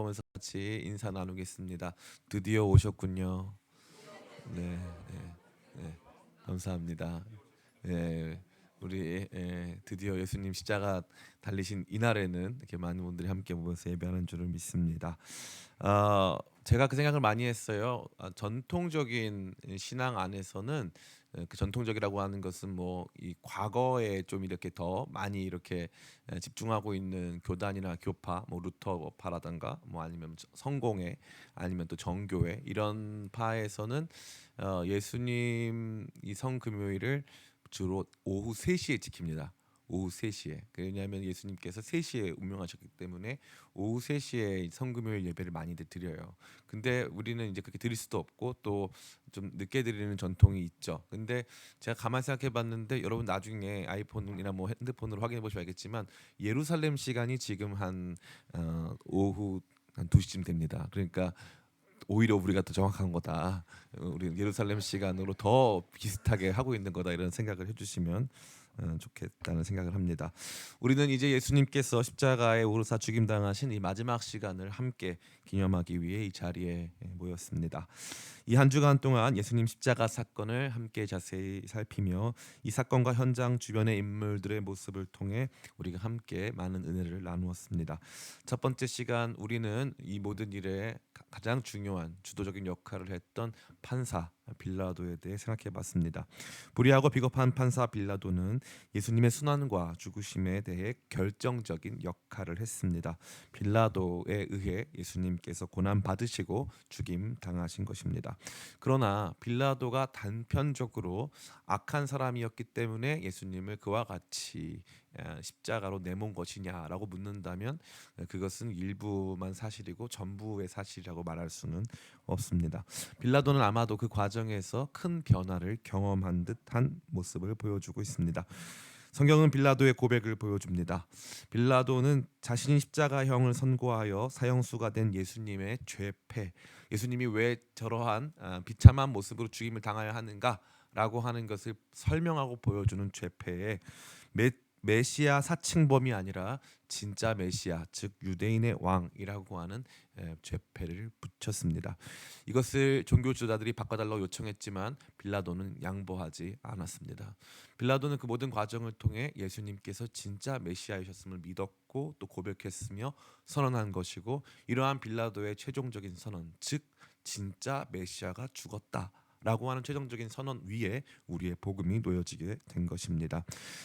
바라보면서 같이 인사 나누겠습니다. 드디어 오셨군요. 네, 네, 네. 감사합니다. 예, 우리 드디어 예수님 십자가 달리신 이날에는 이렇게 많은 분들이 함께 모여서 예배하는 줄을 믿습니다. 제가 그 생각을 많이 했어요. 전통적인 신앙 안에서는 그 전통적이라고 하는 것은 뭐 이 과거에 좀 이렇게 더 많이 이렇게 집중하고 있는 교단이나 교파, 뭐 루터파라든가 뭐 아니면 성공회 아니면 또 정교회 이런 파에서는 예수님 이 성금요일을 주로 오후 3시에 지킵니다. 오후 3시에. 왜냐하면 예수님께서 3시에 운명하셨기 때문에 오후 3시에 성금요일 예배를 많이들 드려요. 근데 우리는 이제 그렇게 드릴 수도 없고 또 좀 늦게 드리는 전통이 있죠. 근데 제가 가만 생각해 봤는데 여러분 나중에 아이폰이나 뭐 핸드폰으로 확인해 보시면 알겠지만 예루살렘 시간이 지금 한 오후 한 2시쯤 됩니다. 그러니까 오히려 우리가 더 정확한 거다. 우리 예루살렘 시간으로 더 비슷하게 하고 있는 거다 이런 생각을 해주시면 좋겠다는 생각을 합니다. 우리는 이제 예수님께서 십자가에 오르사 죽임당하신 이 마지막 시간을 함께 기념하기 위해 이 자리에 모였습니다. 이 한 주간 동안 예수님 십자가 사건을 함께 자세히 살피며 이 사건과 현장 주변의 인물들의 모습을 통해 우리가 함께 많은 은혜를 나누었습니다. 첫 번째 시간 우리는 이 모든 일에 가장 중요한 주도적인 역할을 했던 판사 빌라도에 대해 생각해 봤습니다. 불의하고 비겁한 판사 빌라도는 예수님의 순환과 죽으심에 대해 결정적인 역할을 했습니다. 빌라도에 의해 예수님께서 고난 받으시고 죽임 당하신 것입니다. 그러나 빌라도가 단편적으로 악한 사람이었기 때문에 예수님을 그와 같이 십자가로 내몬 것이냐라고 묻는다면 그것은 일부만 사실이고 전부의 사실이라고 말할 수는 없습니다. 빌라도는 아마도 그 과정에서 큰 변화를 경험한 듯한 모습을 보여주고 있습니다. 성경은 빌라도의 고백을 보여줍니다. 빌라도는 자신이 십자가형을 선고하여 사형수가 된 예수님의 죄패, 예수님이 왜 저러한 비참한 모습으로 죽임을 당하여야 하는가라고 하는 것을 설명하고 보여주는 죄패에 메시아 사칭범이 아니라 진짜 메시아 즉 유대인의 왕이라고 하는 죄패를 붙였습니다. 이것을 종교 지도자들이 바꿔달라고 요청했지만 빌라도는 양보하지 않았습니다. 빌라도는 그 모든 과정을 통해 예수님께서 진짜 메시아이셨음을 믿었고 또 고백했으며 선언한 것이고 이러한 빌라도의 최종적인 선언 즉 진짜 메시아가 죽었다 라고 하는 최종적인 선언 위에 우리의 복음이 놓여지게 된 것입니다.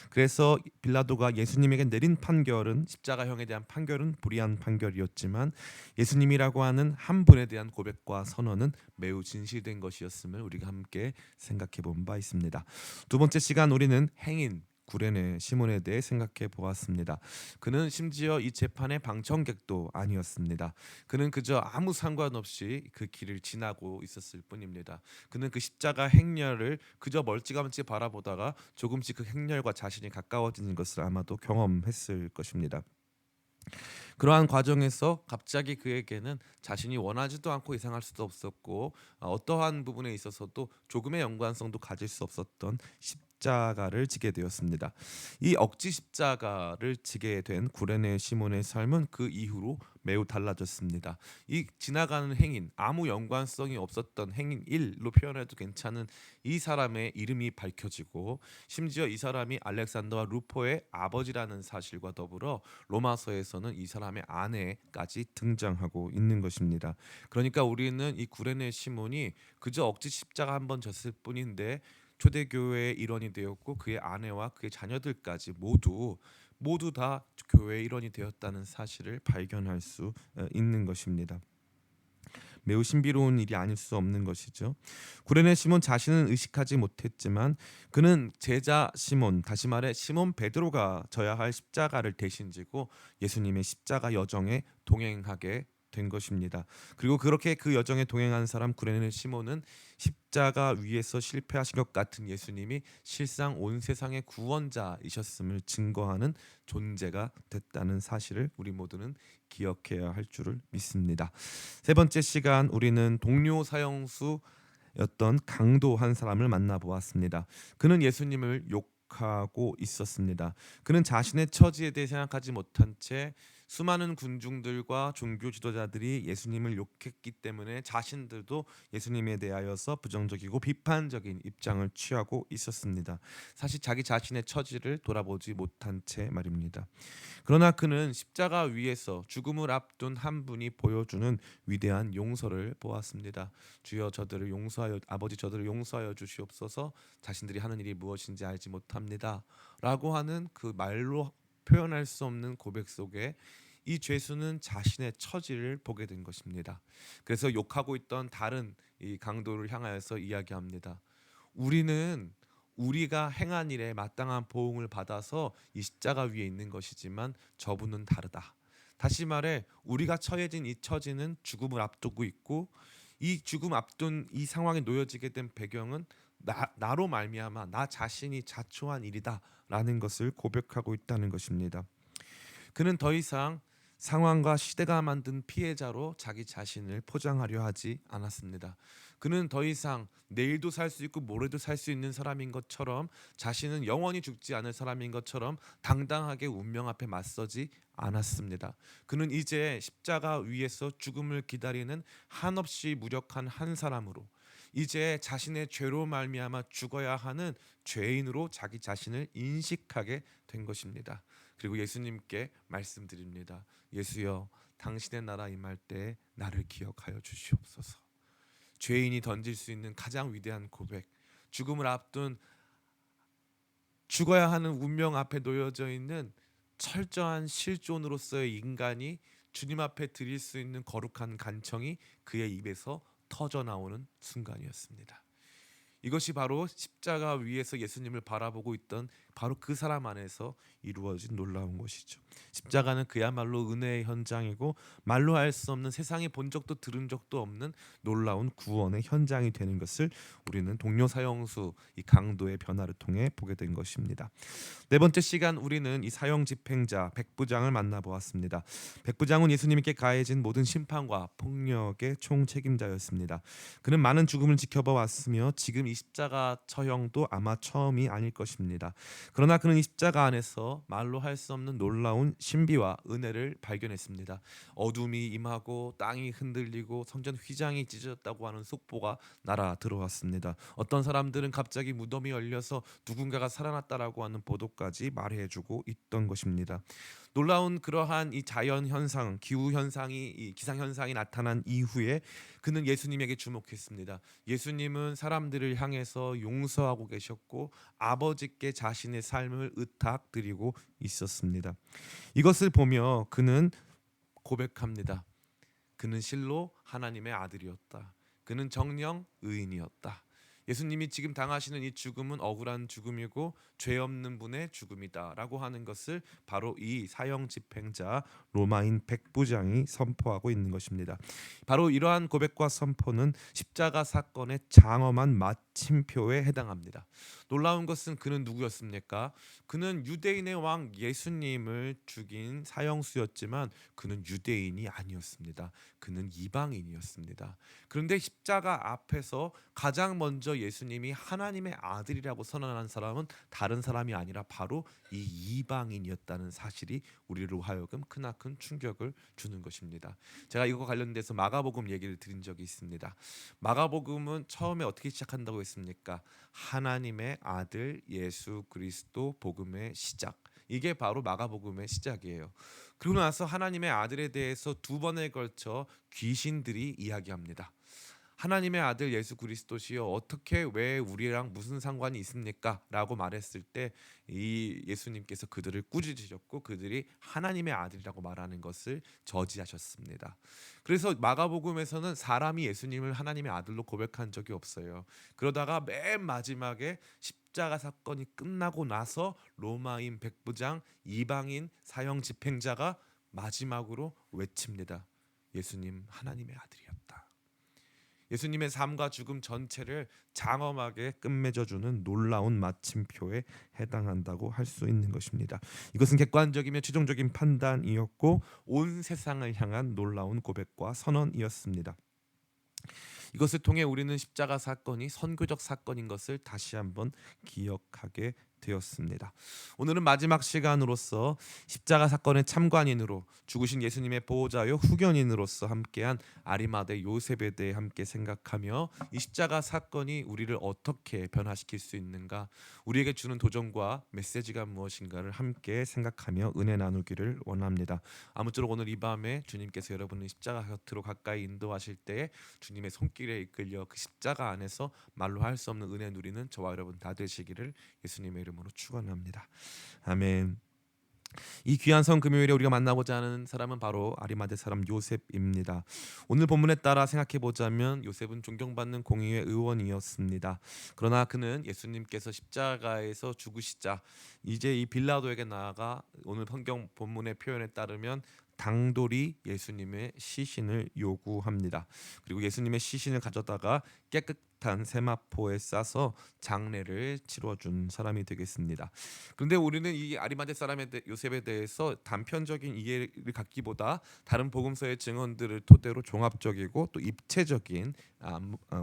그래서 빌라도가 예수님에게 내린 판결은 십자가형에 대한 판결은 불의한 판결이었지만 예수님이라고 하는 한 분에 대한 고백과 선언은 매우 진실된 것이었음을 우리가 함께 생각해 본 바 있습니다. 두 번째 시간 우리는 행인 구레네 시몬에 대해 생각해 보았습니다. 그는 심지어 이 재판의 방청객도 아니었습니다. 그는 그저 아무 상관없이 그 길을 지나고 있었을 뿐입니다. 그는 그 십자가 행렬을 그저 멀찌감치 바라보다가 조금씩 그 행렬과 자신이 가까워지는 것을 아마도 경험했을 것입니다. 그러한 과정에서 갑자기 그에게는 자신이 원하지도 않고 이상할 수도 없었고 어떠한 부분에 있어서도 조금의 연관성도 가질 수 없었던 십자가를 지게 되었습니다. 이 억지 십자가를 지게 된 구레네 시몬의 삶은 그 이후로 매우 달라졌습니다. 이 지나가는 행인, 아무 연관성이 없었던 행인 1로 표현해도 괜찮은 이 사람의 이름이 밝혀지고 심지어 이 사람이 알렉산더와 루포의 아버지라는 사실과 더불어 로마서에서는 이 사람의 아내까지 등장하고 있는 것입니다. 그러니까 우리는 이 구레네 시몬이 그저 억지 십자가 한 번 졌을 뿐인데 초대교회의 일원이 되었고 그의 아내와 그의 자녀들까지 모두 다 교회의 일원이 되었다는 사실을 발견할 수 있는 것입니다. 매우 신비로운 일이 아닐 수 없는 것이죠. 구레네 시몬 자신은 의식하지 못했지만 그는 제자 시몬, 다시 말해 시몬 베드로가 져야 할 십자가를 대신 지고 예수님의 십자가 여정에 동행하게 된 것입니다. 그리고 그렇게 그 여정에 동행한 사람 구레네 시몬은 십자가 위에서 실패하신 것 같은 예수님이 실상 온 세상의 구원자이셨음을 증거하는 존재가 됐다는 사실을 우리 모두는 기억해야 할 줄을 믿습니다. 세 번째 시간 우리는 동료 사형수였던 강도 한 사람을 만나보았습니다. 그는 예수님을 욕하고 있었습니다. 그는 자신의 처지에 대해 생각하지 못한 채 수많은 군중들과 종교 지도자들이 예수님을 욕했기 때문에 자신들도 예수님에 대하여서 부정적이고 비판적인 입장을 취하고 있었습니다. 사실 자기 자신의 처지를 돌아보지 못한 채 말입니다. 그러나 그는 십자가 위에서 죽음을 앞둔 한 분이 보여주는 위대한 용서를 보았습니다. 주여 저들을 용서하여 아버지 저들을 용서하여 주시옵소서. 자신들이 하는 일이 무엇인지 알지 못합니다. 라고 하는 그 말로 표현할 수 없는 고백 속에 이 죄수는 자신의 처지를 보게 된 것입니다. 그래서 욕하고 있던 다른 이 강도를 향하여서 이야기합니다. 우리는 우리가 행한 일에 마땅한 보응을 받아서 이 십자가 위에 있는 것이지만 저분은 다르다. 다시 말해 우리가 처해진 이 처지는 죽음을 앞두고 있고 이 죽음 앞둔 이 상황에 놓여지게 된 배경은 나로 말미암아 나 자신이 자초한 일이다라는 것을 고백하고 있다는 것입니다. 그는 더 이상 상황과 시대가 만든 피해자로 자기 자신을 포장하려 하지 않았습니다. 그는 더 이상 내일도 살 수 있고 모레도 살 수 있는 사람인 것처럼 자신은 영원히 죽지 않을 사람인 것처럼 당당하게 운명 앞에 맞서지 않았습니다. 그는 이제 십자가 위에서 죽음을 기다리는 한없이 무력한 한 사람으로 이제 자신의 죄로 말미암아 죽어야 하는 죄인으로 자기 자신을 인식하게 된 것입니다. 그리고 예수님께 말씀드립니다. 예수여, 당신의 나라 임할 때 나를 기억하여 주시옵소서. 죄인이 던질 수 있는 가장 위대한 고백, 죽음을 앞둔 죽어야 하는 운명 앞에 놓여져 있는 철저한 실존으로서의 인간이 주님 앞에 드릴 수 있는 거룩한 간청이 그의 입에서 터져 나오는 순간이었습니다. 이것이 바로 십자가 위에서 예수님을 바라보고 있던 바로 그 사람 안에서 이루어진 놀라운 것이죠. 십자가는 그야말로 은혜의 현장이고 말로 할 수 없는, 세상에 본 적도 들은 적도 없는 놀라운 구원의 현장이 되는 것을 우리는 동료 사형수 이 강도의 변화를 통해 보게 된 것입니다. 네 번째 시간 우리는 이 사형 집행자 백부장을 만나보았습니다. 백부장은 예수님께 가해진 모든 심판과 폭력의 총책임자였습니다. 그는 많은 죽음을 지켜봐 왔으며 지금 이 십자가 처형도 아마 처음이 아닐 것입니다. 그러나 그는 이 십자가 안에서 말로 할 수 없는 놀라운 신비와 은혜를 발견했습니다. 어둠이 임하고 땅이 흔들리고 성전 휘장이 찢어졌다고 하는 속보가 날아 들어왔습니다. 어떤 사람들은 갑자기 무덤이 열려서 누군가가 살아났다라고 하는 보도까지 말해주고 있던 것입니다. 놀라운 그러한 이 자연 현상, 기후 현상이, 이 기상 현상이 나타난 이후에 그는 예수님에게 주목했습니다. 예수님은 사람들을 향해서 용서하고 계셨고 아버지께 자신의 삶을 의탁드리고 있었습니다. 이것을 보며 그는 고백합니다. 그는 실로 하나님의 아들이었다. 그는 정령 의인이었다. 예수님이 지금 당하시는 이 죽음은 억울한 죽음이고 죄 없는 분의 죽음이다라고 하는 것을 바로 이 사형 집행자 로마인 백부장이 선포하고 있는 것입니다. 바로 이러한 고백과 선포는 십자가 사건의 장엄한 마침표에 해당합니다. 놀라운 것은 그는 누구였습니까? 그는 유대인의 왕 예수님을 죽인 사형수였지만 그는 유대인이 아니었습니다. 그는 이방인이었습니다. 그런데 십자가 앞에서 가장 먼저 예수님이 하나님의 아들이라고 선언한 사람은 다른 사람이 아니라 바로 이 이방인이었다는 사실이 우리로 하여금 크나큰 충격을 주는 것입니다. 제가 이거 관련돼서 마가복음 얘기를 드린 적이 있습니다. 마가복음은 처음에 어떻게 시작한다고 했습니까? 하나님의 아들 예수 그리스도 복음의 시작. 이게 바로 마가복음의 시작이에요. 그러고 나서 하나님의 아들에 대해서 두 번에 걸쳐 귀신들이 이야기합니다. 하나님의 아들 예수 그리스도시여 어떻게 왜 우리랑 무슨 상관이 있습니까? 라고 말했을 때 이 예수님께서 그들을 꾸짖으셨고 그들이 하나님의 아들이라고 말하는 것을 저지하셨습니다. 그래서 마가복음에서는 사람이 예수님을 하나님의 아들로 고백한 적이 없어요. 그러다가 맨 마지막에 십자가 사건이 끝나고 나서 로마인 백부장 이방인 사형 집행자가 마지막으로 외칩니다. 예수님 하나님의 아들이었다. 예수님의 삶과 죽음 전체를 장엄하게 끝맺어주는 놀라운 마침표에 해당한다고 할 수 있는 것입니다. 이것은 객관적이며 최종적인 판단이었고 온 세상을 향한 놀라운 고백과 선언이었습니다. 이것을 통해 우리는 십자가 사건이 선교적 사건인 것을 다시 한번 기억하게 되었습니다. 오늘은 마지막 시간으로서 십자가 사건의 참관인으로 죽으신 예수님의 보호자요 후견인으로서 함께한 아리마대 요셉에 대해 함께 생각하며 이 십자가 사건이 우리를 어떻게 변화시킬 수 있는가, 우리에게 주는 도전과 메시지가 무엇인가를 함께 생각하며 은혜 나누기를 원합니다. 아무쪼록 오늘 이 밤에 주님께서 여러분을 십자가 곁으로 가까이 인도하실 때에 주님의 손길에 이끌려 그 십자가 안에서 말로 할 수 없는 은혜 누리는 저와 여러분 다 되시기를 예수님의 이름으로 축원합니다. 아멘. 이 귀한 성 금요일에 우리가 만나고자 하는 사람은 바로 아리마대 사람 요셉입니다. 오늘 본문에 따라 생각해 보자면 요셉은 존경받는 공의회 의원이었습니다. 그러나 그는 예수님께서 십자가에서 죽으시자 이제 이 빌라도에게 나아가 오늘 성경 본문의 표현에 따르면 당돌이 예수님의 시신을 요구합니다. 그리고 예수님의 시신을 가져다가 깨끗한 세마포에 싸서 장례를 치러준 사람이 되겠습니다. 그런데 우리는 이 아리마대 사람의 요셉에 대해서 단편적인 이해를 갖기보다 다른 복음서의 증언들을 토대로 종합적이고 또 입체적인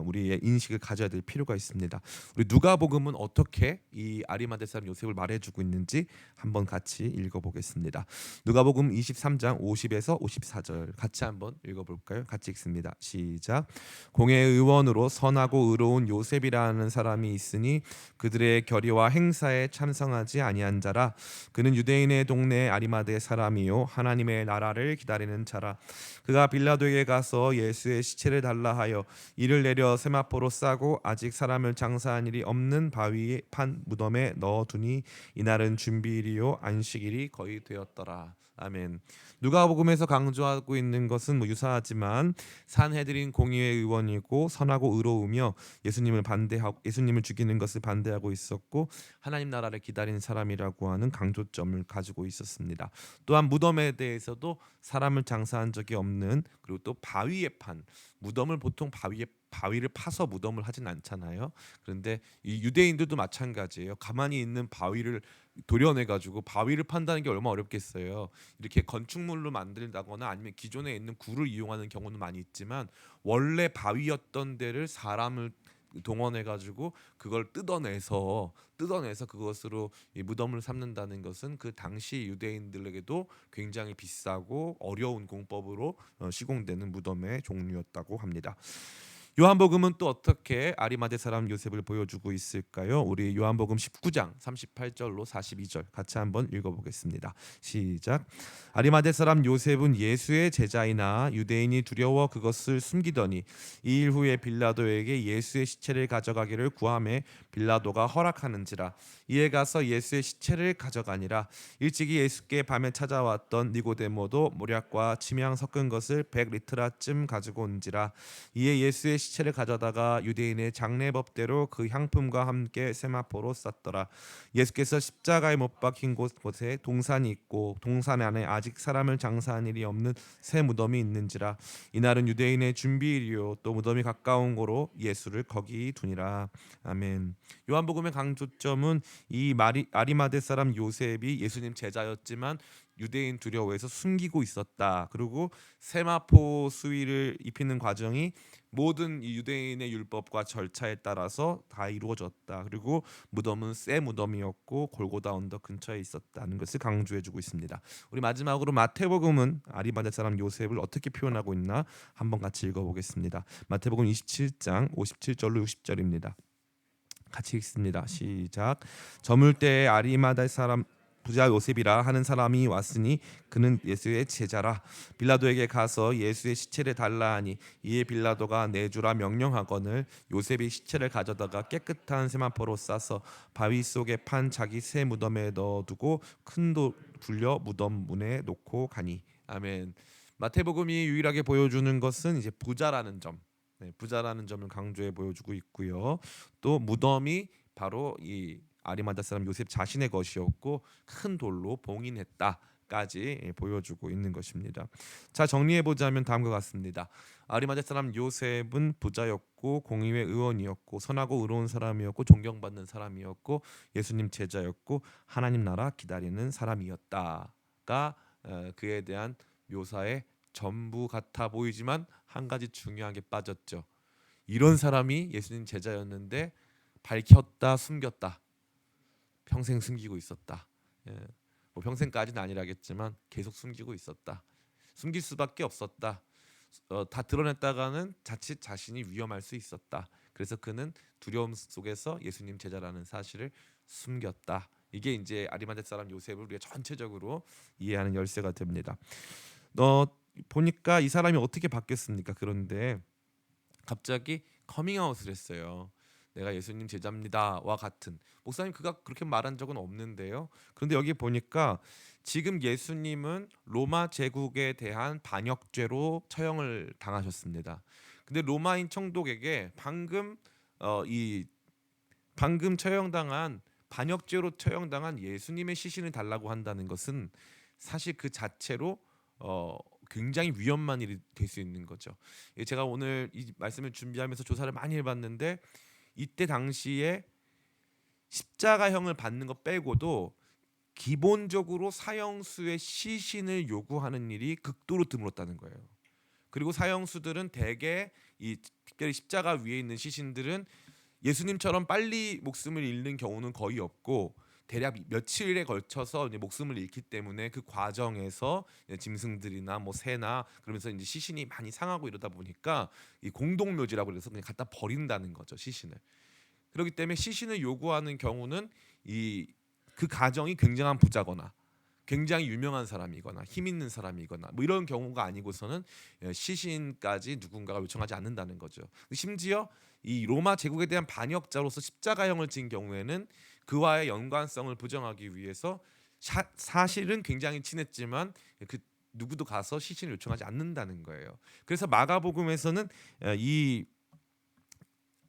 우리의 인식을 가져야 될 필요가 있습니다. 우리 누가복음은 어떻게 이 아리마대 사람 요셉을 말해주고 있는지 한번 같이 읽어보겠습니다. 누가복음 23장 50에서 54절 같이 한번 읽어볼까요? 같이 읽습니다. 시작. 공회 의원으로 선하고 의로운 요셉이라는 사람이 있으니 그들의 결의와 행사에 찬성하지 아니한 자라. 그는 유대인의 동네 아리마대 사람이요 하나님의 나라를 기다리는 자라. 그가 빌라도에게 가서 예수의 시체를 달라 하여 이를 내려 세마포로 싸고 아직 사람을 장사한 일이 없는 바위에 판 무덤에 넣어두니 이날은 준비일이요 안식일이 거의 되었더라. 아멘. 누가복음에서 강조하고 있는 것은 유사하지만 산헤드린 공의회 의원이고 선하고 의로우며 예수님을 죽이는 것을 반대하고 있었고 하나님 나라를 기다리는 사람이라고 하는 강조점을 가지고 있었습니다. 또한 무덤에 대해서도 사람을 장사한 적이 없는, 그리고 또 바위에 판 무덤을 보통 바위를 파서 무덤을 하진 않잖아요. 그런데 이 유대인들도 마찬가지예요. 가만히 있는 바위를 도려내 가지고 바위를 판다는 게 얼마나 어렵겠어요. 이렇게 건축물로 만들다거나 아니면 기존에 있는 굴을 이용하는 경우는 많이 있지만 원래 바위였던 데를 사람을 동원해 가지고 그걸 뜯어내서 그것으로 이 무덤을 삼는다는 것은 그 당시 유대인들에게도 굉장히 비싸고 어려운 공법으로 시공되는 무덤의 종류였다고 합니다. 요한복음은 또 어떻게 아리마대 사람 요셉을 보여주고 있을까요? 우리 요한복음 19장 38절로 42절 같이 한번 읽어보겠습니다. 시작. 아리마대 사람 요셉은 예수의 제자이나 유대인이 두려워 그것을 숨기더니 이 일 후에 빌라도에게 예수의 시체를 가져가기를 구하매 빌라도가 허락하는지라. 이에 가서 예수의 시체를 가져가니라. 일찍이 예수께 밤에 찾아왔던 니고데모도 모략과 침향 섞은 것을 100리트라쯤 가지고 온지라. 이에 예수의 시체를 가져다가 유대인의 장례법대로 그 향품과 함께 세마포로 쌌더라. 예수께서 십자가에 못 박힌 곳에 동산이 있고 동산 안에 아직 사람을 장사한 일이 없는 새 무덤이 있는지라. 이날은 유대인의 준비일이요 또 무덤이 가까운 고로 예수를 거기 두니라. 아멘. 요한복음의 강조점은 이 아리마대 사람 요셉이 예수님 제자였지만 유대인 두려워해서 숨기고 있었다. 그리고 세마포 수위를 입히는 과정이 모든 유대인의 율법과 절차에 따라서 다 이루어졌다. 그리고 무덤은 새 무덤이었고 골고다 언덕 근처에 있었다는 것을 강조해주고 있습니다. 우리 마지막으로 마태복음은 아리마대 사람 요셉을 어떻게 표현하고 있나 한번 같이 읽어보겠습니다. 마태복음 27장 57절로 60절입니다. 같이 읽습니다. 시작. 저물 때에 아리마대 사람 부자 요셉이라 하는 사람이 왔으니 그는 예수의 제자라. 빌라도에게 가서 예수의 시체를 달라 하니 이에 빌라도가 내주라 명령하거늘 요셉이 시체를 가져다가 깨끗한 세마포로 싸서 바위 속에 판 자기 새 무덤에 넣어두고 큰 돌 불려 무덤 문에 놓고 가니. 아멘. 마태복음이 유일하게 보여주는 것은 이제 부자라는 점, 부자라는 점을 강조해 보여주고 있고요. 또 무덤이 바로 이 아리마다 사람 요셉 자신의 것이었고 큰 돌로 봉인했다까지 보여주고 있는 것입니다. 자, 정리해 보자면 다음과 같습니다. 아리마다 사람 요셉은 부자였고 공의회 의원이었고 선하고 의로운 사람이었고 존경받는 사람이었고 예수님 제자였고 하나님 나라 기다리는 사람이었다가 그에 대한 묘사의 전부 같아 보이지만 한 가지 중요한 게 빠졌죠. 이런 사람이 예수님 제자였는데 밝혔다 숨겼다. 평생 숨기고 있었다. 예. 뭐 평생까지는 아니라겠지만 계속 숨기고 있었다. 숨길 수밖에 없었다. 다 드러냈다가는 자칫 자신이 위험할 수 있었다. 그래서 그는 두려움 속에서 예수님 제자라는 사실을 숨겼다. 이게 이제 아리마대 사람 요셉을 우리가 전체적으로 이해하는 열쇠가 됩니다. 보니까 이 사람이 어떻게 바뀌었습니까? 그런데 갑자기 커밍아웃을 했어요. 내가 예수님 제자입니다와 같은. 목사님 그가 그렇게 말한 적은 없는데요. 그런데 여기 보니까 지금 예수님은 로마 제국에 대한 반역죄로 처형을 당하셨습니다. 근데 로마인 총독에게 방금 처형당한 반역죄로 처형당한 예수님의 시신을 달라고 한다는 것은 사실 그 자체로 굉장히 위험한 일이 될 수 있는 거죠. 제가 오늘 이 말씀을 준비하면서 조사를 많이 해봤는데 이때 당시에 십자가형을 받는 것 빼고도 기본적으로 사형수의 시신을 요구하는 일이 극도로 드물었다는 거예요. 그리고 사형수들은 대개 특별히 십자가 위에 있는 시신들은 예수님처럼 빨리 목숨을 잃는 경우는 거의 없고 대략 며칠에 걸쳐서 이제 목숨을 잃기 때문에 그 과정에서 짐승들이나 뭐 새나 그러면서 이제 시신이 많이 상하고 이러다 보니까 이 공동묘지라고 그래서 그냥 갖다 버린다는 거죠, 시신을. 그렇기 때문에 시신을 요구하는 경우는 그 가정이 굉장한 부자거나 굉장히 유명한 사람이거나 힘 있는 사람이거나 뭐 이런 경우가 아니고서는 시신까지 누군가가 요청하지 않는다는 거죠. 심지어 이 로마 제국에 대한 반역자로서 십자가형을 진 경우에는 그와의 연관성을 부정하기 위해서 사실은 굉장히 친했지만 그 누구도 가서 시신을 요청하지 않는다는 거예요. 그래서 마가복음에서는 이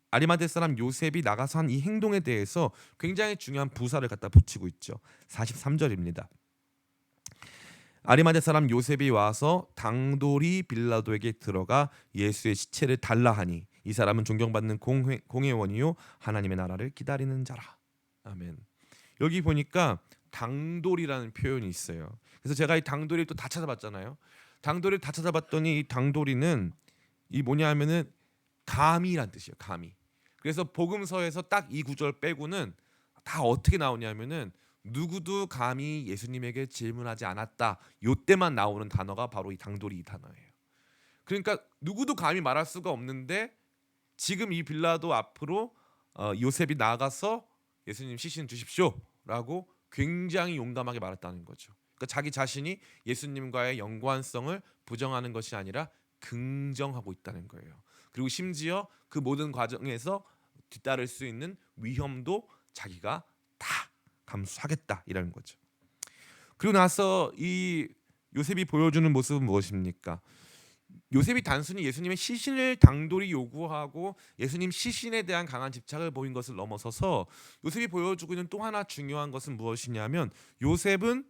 아리마대 사람 요셉이 나가서 한 이 행동에 대해서 굉장히 중요한 부사를 갖다 붙이고 있죠. 43절입니다. 아리마대 사람 요셉이 와서 당돌이 빌라도에게 들어가 예수의 시체를 달라 하니 이 사람은 존경받는 공회원이요 하나님의 나라를 기다리는 자라. 아멘. 여기 보니까 당돌이라는 표현이 있어요. 그래서 제가 이 당돌이를 또 다 찾아봤잖아요. 당돌이를 다 찾아봤더니 이 당돌이는 이 뭐냐면은 감이란 뜻이에요. 감이. 그래서 복음서에서 딱 이 구절 빼고는 다 어떻게 나오냐면은 누구도 감히 예수님에게 질문하지 않았다. 요때만 나오는 단어가 바로 이 당돌이 이 단어예요. 그러니까 누구도 감히 말할 수가 없는데 지금 이 빌라도 앞으로 요셉이 나가서 예수님 시신 주십시오라고 굉장히 용감하게 말했다는 거죠. 그러니까 자기 자신이 예수님과의 연관성을 부정하는 것이 아니라 긍정하고 있다는 거예요. 그리고 심지어 그 모든 과정에서 뒤따를 수 있는 위험도 자기가 다 감수하겠다이라는 거죠. 그리고 나서 이 요셉이 보여주는 모습은 무엇입니까? 요셉이 단순히 예수님의 시신을 당돌이 요구하고 예수님 시신에 대한 강한 집착을 보인 것을 넘어서서 요셉이 보여주고 있는 또 하나 중요한 것은 무엇이냐면 요셉은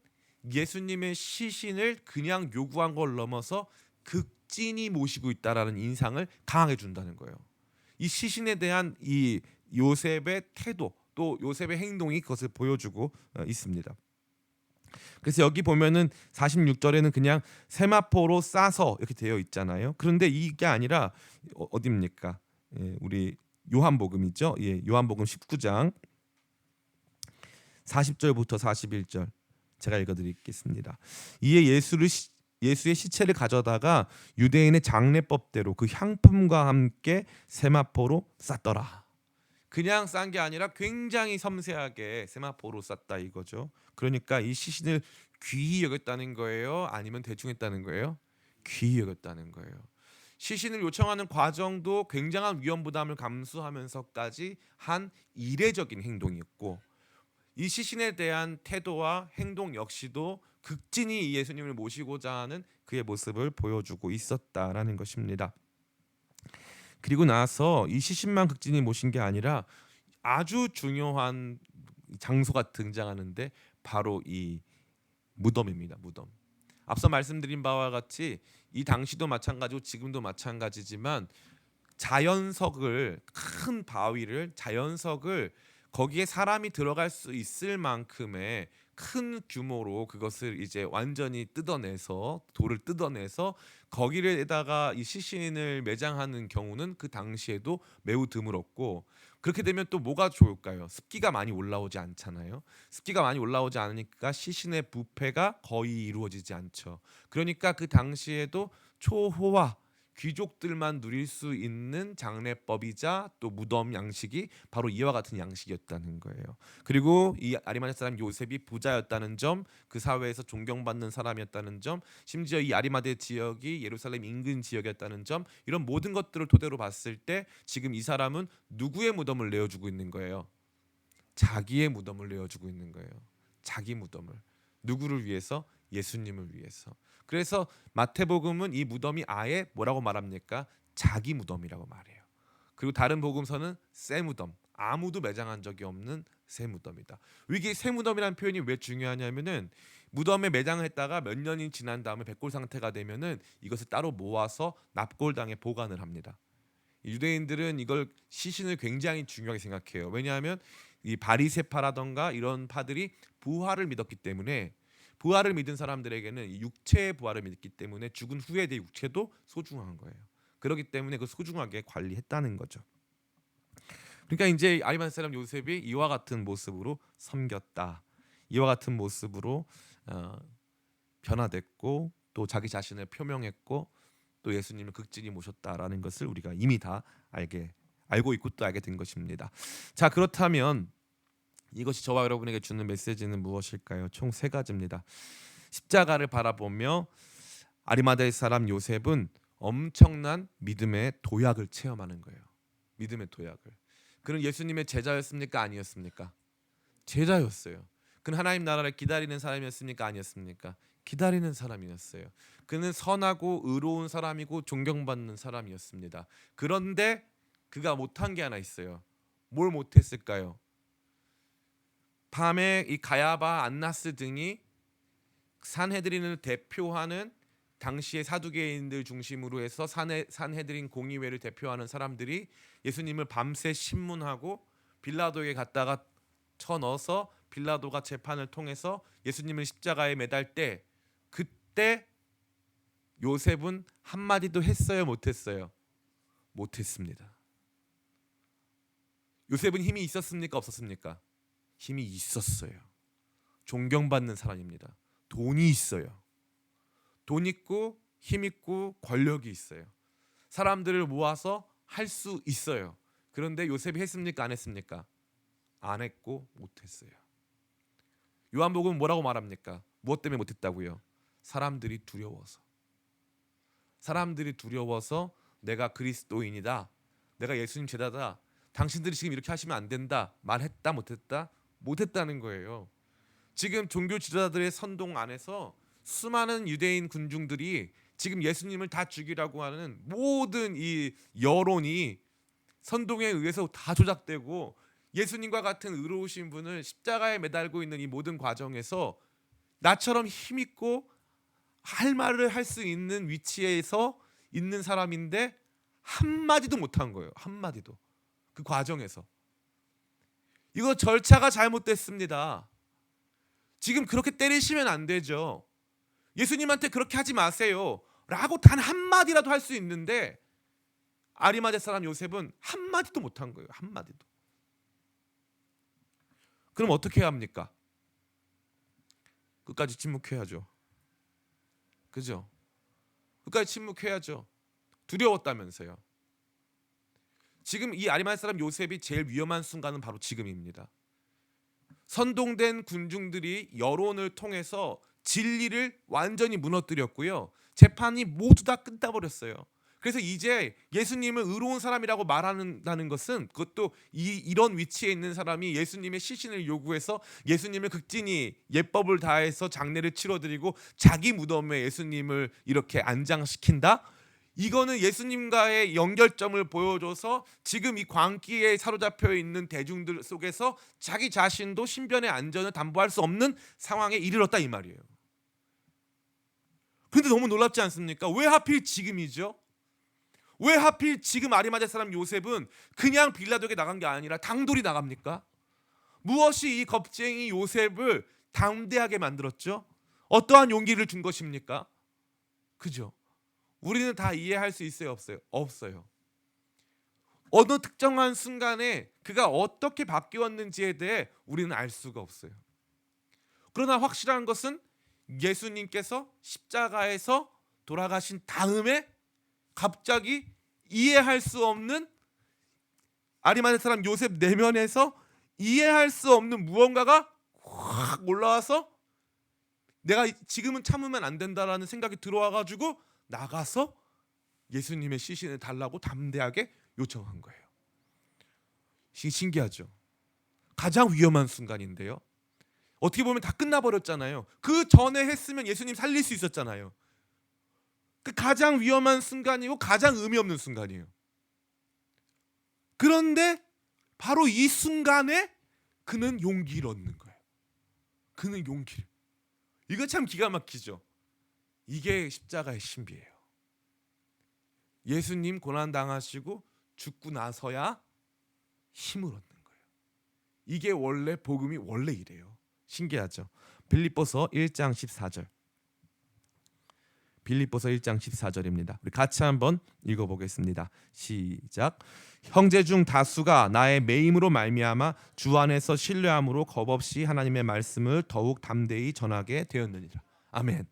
예수님의 시신을 그냥 요구한 걸 넘어서 극진히 모시고 있다라는 인상을 강하게 준다는 거예요. 이 시신에 대한 이 요셉의 태도 또 요셉의 행동이 그것을 보여주고 있습니다. 그래서 여기 보면은 46절에는 그냥 세마포로 싸서 이렇게 되어 있잖아요. 그런데 이게 아니라 어디입니까? 우리 요한복음이죠. 요한복음 19장 40절부터 41절 제가 읽어드리겠습니다. 이에 예수의 시체를 가져다가 유대인의 장례법대로 그 향품과 함께 세마포로 쌌더라. 그냥 싼 게 아니라 굉장히 섬세하게 세마포로 쌌다 이거죠. 그러니까 이 시신을 귀히 여겼다는 거예요? 아니면 대충 했다는 거예요? 귀히 여겼다는 거예요. 시신을 요청하는 과정도 굉장한 위험 부담을 감수하면서까지 한 이례적인 행동이었고 이 시신에 대한 태도와 행동 역시도 극진히 예수님을 모시고자 하는 그의 모습을 보여주고 있었다라는 것입니다. 그리고 나서 이 시신만 극진히 모신 게 아니라 아주 중요한 장소가 등장하는데 바로 이 무덤입니다. 무덤. 앞서 말씀드린 바와 같이 이 당시도 마찬가지고 지금도 마찬가지지만 큰 바위를 자연석을 거기에 사람이 들어갈 수 있을 만큼의 큰 규모로 그것을 이제 완전히 뜯어내서 돌을 뜯어내서 거기에다가 이 시신을 매장하는 경우는 그 당시에도 매우 드물었고 그렇게 되면 또 뭐가 좋을까요? 습기가 많이 올라오지 않잖아요. 습기가 많이 올라오지 않으니까 시신의 부패가 거의 이루어지지 않죠. 그러니까 그 당시에도 초호화 귀족들만 누릴 수 있는 장례법이자 또 무덤 양식이 바로 이와 같은 양식이었다는 거예요. 그리고 이 아리마냐 사람 요셉이 부자였다는 점, 그 사회에서 존경받는 사람이었다는 점, 심지어 이 아리마대 지역이 예루살렘 인근 지역이었다는 점, 이런 모든 것들을 토대로 봤을 때 지금 이 사람은 누구의 무덤을 내어주고 있는 거예요? 자기의 무덤을 내어주고 있는 거예요. 자기 무덤을. 누구를 위해서? 예수님을 위해서. 그래서 마태복음은 이 무덤이 아예 뭐라고 말합니까? 자기 무덤이라고 말해요. 그리고 다른 복음서는 새 무덤, 아무도 매장한 적이 없는 새 무덤이다. 이게 새 무덤이라는 표현이 왜 중요하냐면은 무덤에 매장을 했다가 몇 년이 지난 다음에 백골 상태가 되면은 이것을 따로 모아서 납골당에 보관을 합니다. 유대인들은 이걸 시신을 굉장히 중요하게 생각해요. 왜냐하면 이 바리새파라던가 이런 파들이 부활을 믿었기 때문에, 부활을 믿은 사람들에게는 육체의 부활을 믿기 때문에 죽은 후에 내 육체도 소중한 거예요. 그렇기 때문에 그 소중하게 관리했다는 거죠. 그러니까 이제 아리마대 사람 요셉이 이와 같은 모습으로 섬겼다. 이와 같은 모습으로 변화됐고 또 자기 자신을 표명했고 또 예수님을 극진히 모셨다라는 것을 우리가 이미 다 알고 있고 또 알게 된 것입니다. 자, 그렇다면 이것이 저와 여러분에게 주는 메시지는 무엇일까요? 총 세 가지입니다. 십자가를 바라보며 아리마대 사람 요셉은 엄청난 믿음의 도약을 체험하는 거예요. 믿음의 도약을. 그는 예수님의 제자였습니까? 아니었습니까? 제자였어요. 그는 하나님 나라를 기다리는 사람이었습니까? 아니었습니까? 기다리는 사람이었어요. 그는 선하고 의로운 사람이고 존경받는 사람이었습니다. 그런데 그가 못한 게 하나 있어요. 뭘 못했을까요? 밤에 이 가야바, 안나스 등이 산헤드린을 대표하는 당시의 사두개인들 중심으로 해서 산헤드린 공의회를 대표하는 사람들이 예수님을 밤새 신문하고 빌라도에게 갖다가 쳐넣어서 빌라도가 재판을 통해서 예수님을 십자가에 매달 때, 그때 요셉은 한마디도 했어요? 못했어요? 못했습니다. 요셉은 힘이 있었습니까? 없었습니까? 힘이 있었어요. 존경받는 사람입니다. 돈이 있어요. 돈 있고 힘 있고 권력이 있어요. 사람들을 모아서 할 수 있어요. 그런데 요셉이 했습니까? 안 했습니까? 안 했고 못했어요. 요한복음은 뭐라고 말합니까? 무엇 때문에 못했다고요? 사람들이 두려워서. 사람들이 두려워서 내가 그리스도인이다, 내가 예수님 제자다, 당신들이 지금 이렇게 하시면 안 된다 말했다 못했다? 못했다는 거예요. 지금 종교 지도자들의 선동 안에서 수많은 유대인 군중들이 지금 예수님을 다 죽이라고 하는 모든 이 여론이 선동에 의해서 다 조작되고 예수님과 같은 의로우신 분을 십자가에 매달고 있는 이 모든 과정에서 나처럼 힘있고 할 말을 할 수 있는 위치에서 있는 사람인데 한마디도 못한 거예요. 한마디도. 그 과정에서. 이거 절차가 잘못됐습니다. 지금 그렇게 때리시면 안 되죠. 예수님한테 그렇게 하지 마세요 라고 단 한마디라도 할 수 있는데 아리마대 사람 요셉은 한마디도 못한 거예요. 한마디도. 그럼 어떻게 해야 합니까? 끝까지 침묵해야죠. 그죠? 끝까지 침묵해야죠. 두려웠다면서요. 지금 이 아리마대 사람 요셉이 제일 위험한 순간은 바로 지금입니다. 선동된 군중들이 여론을 통해서 진리를 완전히 무너뜨렸고요. 재판이 모두 다 끝나버렸어요. 그래서 이제 예수님을 의로운 사람이라고 말한다는 것은, 그것도 이런 위치에 있는 사람이 예수님의 시신을 요구해서 예수님을 극진히 예법을 다해서 장례를 치러드리고 자기 무덤에 예수님을 이렇게 안장시킨다? 이거는 예수님과의 연결점을 보여줘서 지금 이 광기에 사로잡혀 있는 대중들 속에서 자기 자신도 신변의 안전을 담보할 수 없는 상황에 이르렀다 이 말이에요. 근데 너무 놀랍지 않습니까? 왜 하필 지금이죠? 왜 하필 지금 아리마대 사람 요셉은 그냥 빌라도에게 나간 게 아니라 당돌이 나갑니까? 무엇이 이 겁쟁이 요셉을 담대하게 만들었죠? 어떠한 용기를 준 것입니까? 그죠? 우리는 다 이해할 수 있어요? 없어요? 없어요. 어느 특정한 순간에 그가 어떻게 바뀌었는지에 대해 우리는 알 수가 없어요. 그러나 확실한 것은 예수님께서 십자가에서 돌아가신 다음에 갑자기 이해할 수 없는, 아리마대 사람 요셉 내면에서 이해할 수 없는 무언가가 확 올라와서 내가 지금은 참으면 안 된다라는 생각이 들어와가지고 나가서 예수님의 시신을 달라고 담대하게 요청한 거예요. 신기하죠. 가장 위험한 순간인데요. 어떻게 보면 다 끝나버렸잖아요. 그 전에 했으면 예수님 살릴 수 있었잖아요. 그 가장 위험한 순간이고 가장 의미 없는 순간이에요. 그런데 바로 이 순간에 그는 용기를 얻는 거예요. 그는 용기를. 이거 참 기가 막히죠. 이게 십자가의 신비예요. 예수님 고난 당하시고 죽고 나서야 힘을 얻는 거예요. 이게 원래 복음이 원래 이래요. 신기하죠. 빌립보서 1장 14절. 빌립보서 1장 14절입니다. 우리 같이 한번 읽어보겠습니다. 시작. 형제 중 다수가 나의 매임으로 말미암아 주 안에서 신뢰함으로 겁없이 하나님의 말씀을 더욱 담대히 전하게 되었느니라. 아멘.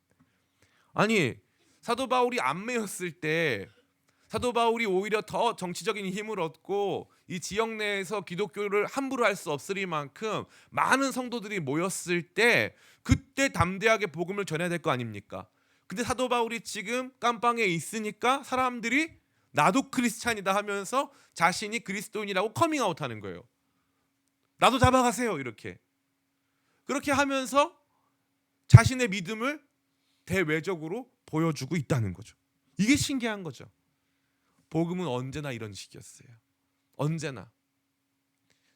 아니, 사도 바울이 안 매였을 때 사도 바울이 오히려 더 정치적인 힘을 얻고 이 지역 내에서 기독교를 함부로 할 수 없으리만큼 많은 성도들이 모였을 때 그때 담대하게 복음을 전해야 될 거 아닙니까? 근데 사도 바울이 지금 깜방에 있으니까 사람들이 나도 크리스찬이다 하면서 자신이 그리스도인이라고 커밍아웃하는 거예요. 나도 잡아가세요 이렇게. 그렇게 하면서 자신의 믿음을 대외적으로 보여주고 있다는 거죠. 이게 신기한 거죠. 복음은 언제나 이런 식이었어요. 언제나.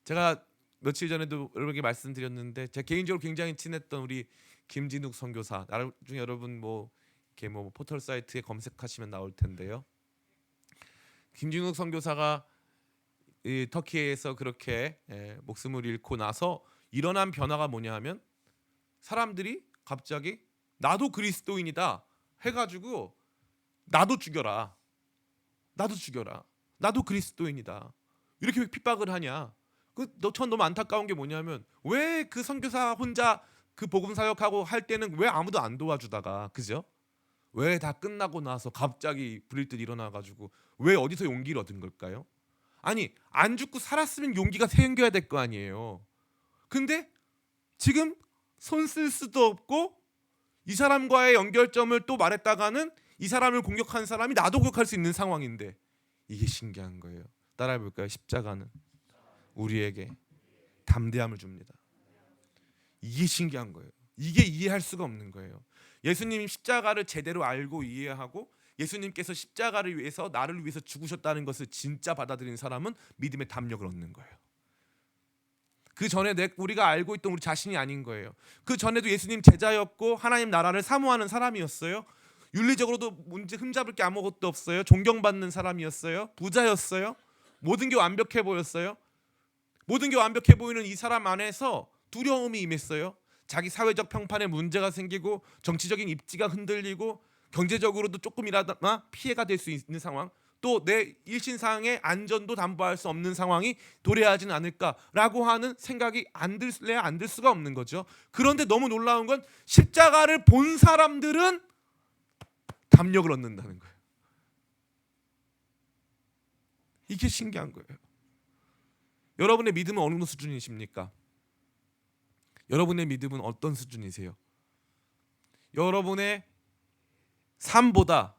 제가 며칠 전에도 여러분에게 말씀드렸는데 제가 개인적으로 굉장히 친했던 우리 김진욱 선교사, 나중에 여러분 이렇게 포털 사이트에 검색하시면 나올 텐데요. 김진욱 선교사가 이 터키에서 그렇게 목숨을 잃고 나서 일어난 변화가 뭐냐 하면 사람들이 갑자기 나도 그리스도인이다 해가지고 나도 죽여라. 나도 그리스도인이다. 이렇게 핍박을 하냐? 전 너무 안타까운 게 뭐냐면 왜 그 선교사 혼자 그 복음 사역하고 할 때는 왜 아무도 안 도와주다가, 그죠? 왜 다 끝나고 나서 갑자기 불일 듯 일어나가지고 왜 어디서 용기를 얻은 걸까요? 아니, 안 죽고 살았으면 용기가 생겨야 될 거 아니에요. 근데 지금 손 쓸 수도 없고 이 사람과의 연결점을 또 말했다가는 이 사람을 공격한 사람이 나도 공격할 수 있는 상황인데, 이게 신기한 거예요. 따라해 볼까요? 십자가는 우리에게 담대함을 줍니다. 이게 신기한 거예요. 이게 이해할 수가 없는 거예요. 예수님이 십자가를 제대로 알고 이해하고 예수님께서 십자가를 위해서 나를 위해서 죽으셨다는 것을 진짜 받아들인 사람은 믿음의 담력을 얻는 거예요. 그 전에 우리가 알고 있던 우리 자신이 아닌 거예요. 그 전에도 예수님 제자였고 하나님 나라를 사모하는 사람이었어요. 윤리적으로도 문제 흠잡을 게 아무것도 없어요. 존경받는 사람이었어요. 부자였어요. 모든 게 완벽해 보였어요. 모든 게 완벽해 보이는 이 사람 안에서 두려움이 임했어요. 자기 사회적 평판에 문제가 생기고 정치적인 입지가 흔들리고 경제적으로도 조금이라도 피해가 될 수 있는 상황, 또 내 일신상의 안전도 담보할 수 없는 상황이 도래하지는 않을까라고 하는 생각이 안 들 수가 없는 거죠. 그런데 너무 놀라운 건 십자가를 본 사람들은 담력을 얻는다는 거예요. 이게 신기한 거예요. 여러분의 믿음은 어느 수준이십니까? 여러분의 믿음은 어떤 수준이세요? 여러분의 삶보다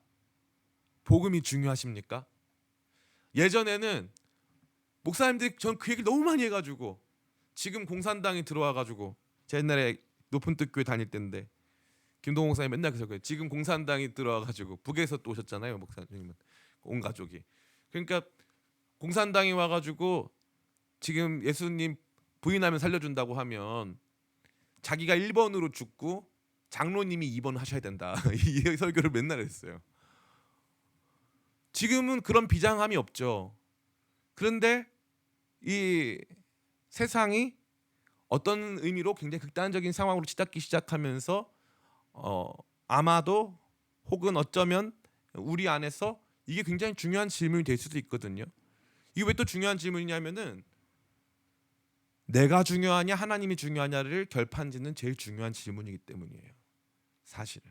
복음이 중요하십니까? 예전에는 목사님들이 전 그 얘기를 너무 많이 해가지고 지금 공산당이 들어와가지고, 제 옛날에 높은 뜻 교회 다닐 때인데 김동호 목사님 맨날 그래서 지금 공산당이 들어와가지고, 북에서 또 오셨잖아요 목사님은, 온 가족이. 그러니까 공산당이 와가지고 지금 예수님 부인하면 살려준다고 하면 자기가 1번으로 죽고 장로님이 2번 하셔야 된다. 이 설교를 맨날 했어요. 지금은 그런 비장함이 없죠. 그런데 이 세상이 어떤 의미로 굉장히 극단적인 상황으로 치닫기 시작하면서 아마도 혹은 어쩌면 우리 안에서 이게 굉장히 중요한 질문이 될 수도 있거든요. 이게 왜 또 중요한 질문이냐면은 내가 중요하냐 하나님이 중요하냐를 결판짓는 제일 중요한 질문이기 때문이에요. 사실은.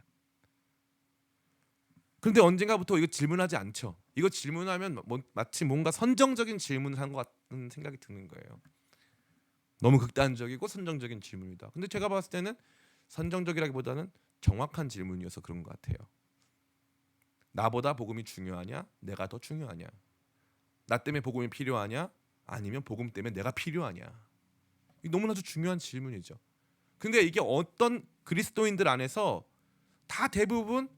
그런데 언젠가부터 이거 질문하지 않죠. 이거 질문하면 마치 뭔가 선정적인 질문을 한 것 같은 생각이 드는 거예요. 너무 극단적이고 선정적인 질문이다. 근데 제가 봤을 때는 선정적이라기보다는 정확한 질문이어서 그런 것 같아요. 나보다 복음이 중요하냐? 내가 더 중요하냐? 나 때문에 복음이 필요하냐? 아니면 복음 때문에 내가 필요하냐? 이 너무나도 중요한 질문이죠. 근데 이게 어떤 그리스도인들 안에서 다 대부분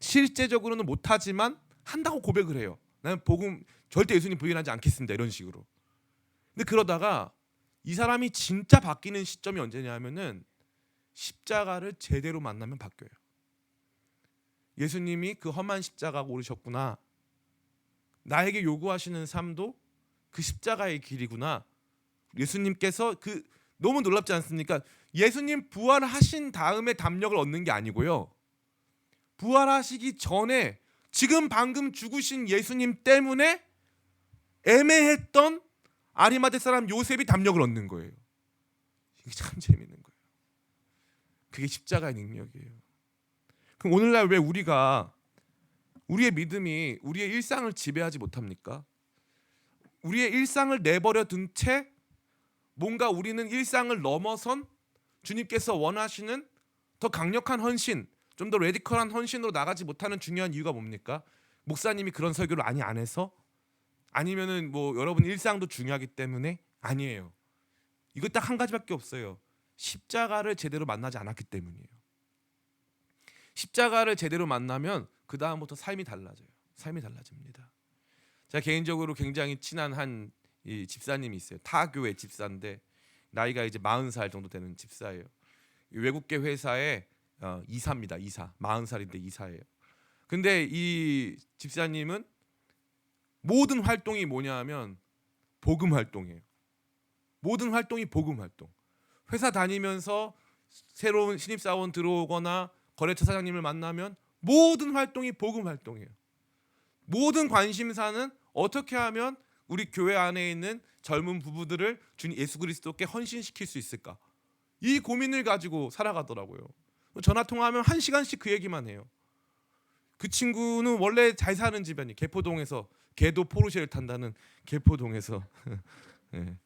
실제적으로는 못하지만 한다고 고백을 해요. 나는 복음 절대 예수님 부인하지 않겠습니다. 이런 식으로. 근데 그러다가 이 사람이 진짜 바뀌는 시점이 언제냐면은 십자가를 제대로 만나면 바뀌어요. 예수님이 그 험한 십자가가 오르셨구나. 나에게 요구하시는 삶도 그 십자가의 길이구나. 예수님께서 너무 놀랍지 않습니까? 예수님 부활하신 다음에 담력을 얻는 게 아니고요. 부활하시기 전에 지금 방금 죽으신 예수님 때문에 애매했던 아리마대 사람 요셉이 담력을 얻는 거예요. 이게 참 재밌는 거예요. 그게 십자가의 능력이에요. 그럼 오늘날 왜 우리가 우리의 믿음이 우리의 일상을 지배하지 못합니까? 우리의 일상을 내버려 둔 채 뭔가 우리는 일상을 넘어선 주님께서 원하시는 더 강력한 헌신, 좀 더 레디컬한 헌신으로 나가지 못하는 중요한 이유가 뭡니까? 목사님이 그런 설교를 많이 안 해서? 아니면은 뭐 여러분 일상도 중요하기 때문에? 아니에요. 이거 딱 한 가지밖에 없어요. 십자가를 제대로 만나지 않았기 때문이에요. 십자가를 제대로 만나면 그 다음부터 삶이 달라져요. 삶이 달라집니다. 제가 개인적으로 굉장히 친한 한 이 집사님이 있어요. 타교회 집사인데 나이가 이제 40살 정도 되는 집사예요. 외국계 회사의 이사입니다. 이사. 40살인데 이사예요. 근데 이 집사님은 모든 활동이 뭐냐면 복음 활동이에요. 모든 활동이 복음 활동. 회사 다니면서 새로운 신입사원 들어오거나 거래처 사장님을 만나면 모든 활동이 복음 활동이에요. 모든 관심사는 어떻게 하면 우리 교회 안에 있는 젊은 부부들을 주님 예수 그리스도께 헌신시킬 수 있을까? 이 고민을 가지고 살아가더라고요. 전화 통화하면 1시간씩 그 얘기만 해요. 그 친구는 원래 잘 사는 집안이 개포동에서 개도 포르쉐를 탄다는 개포동에서 네.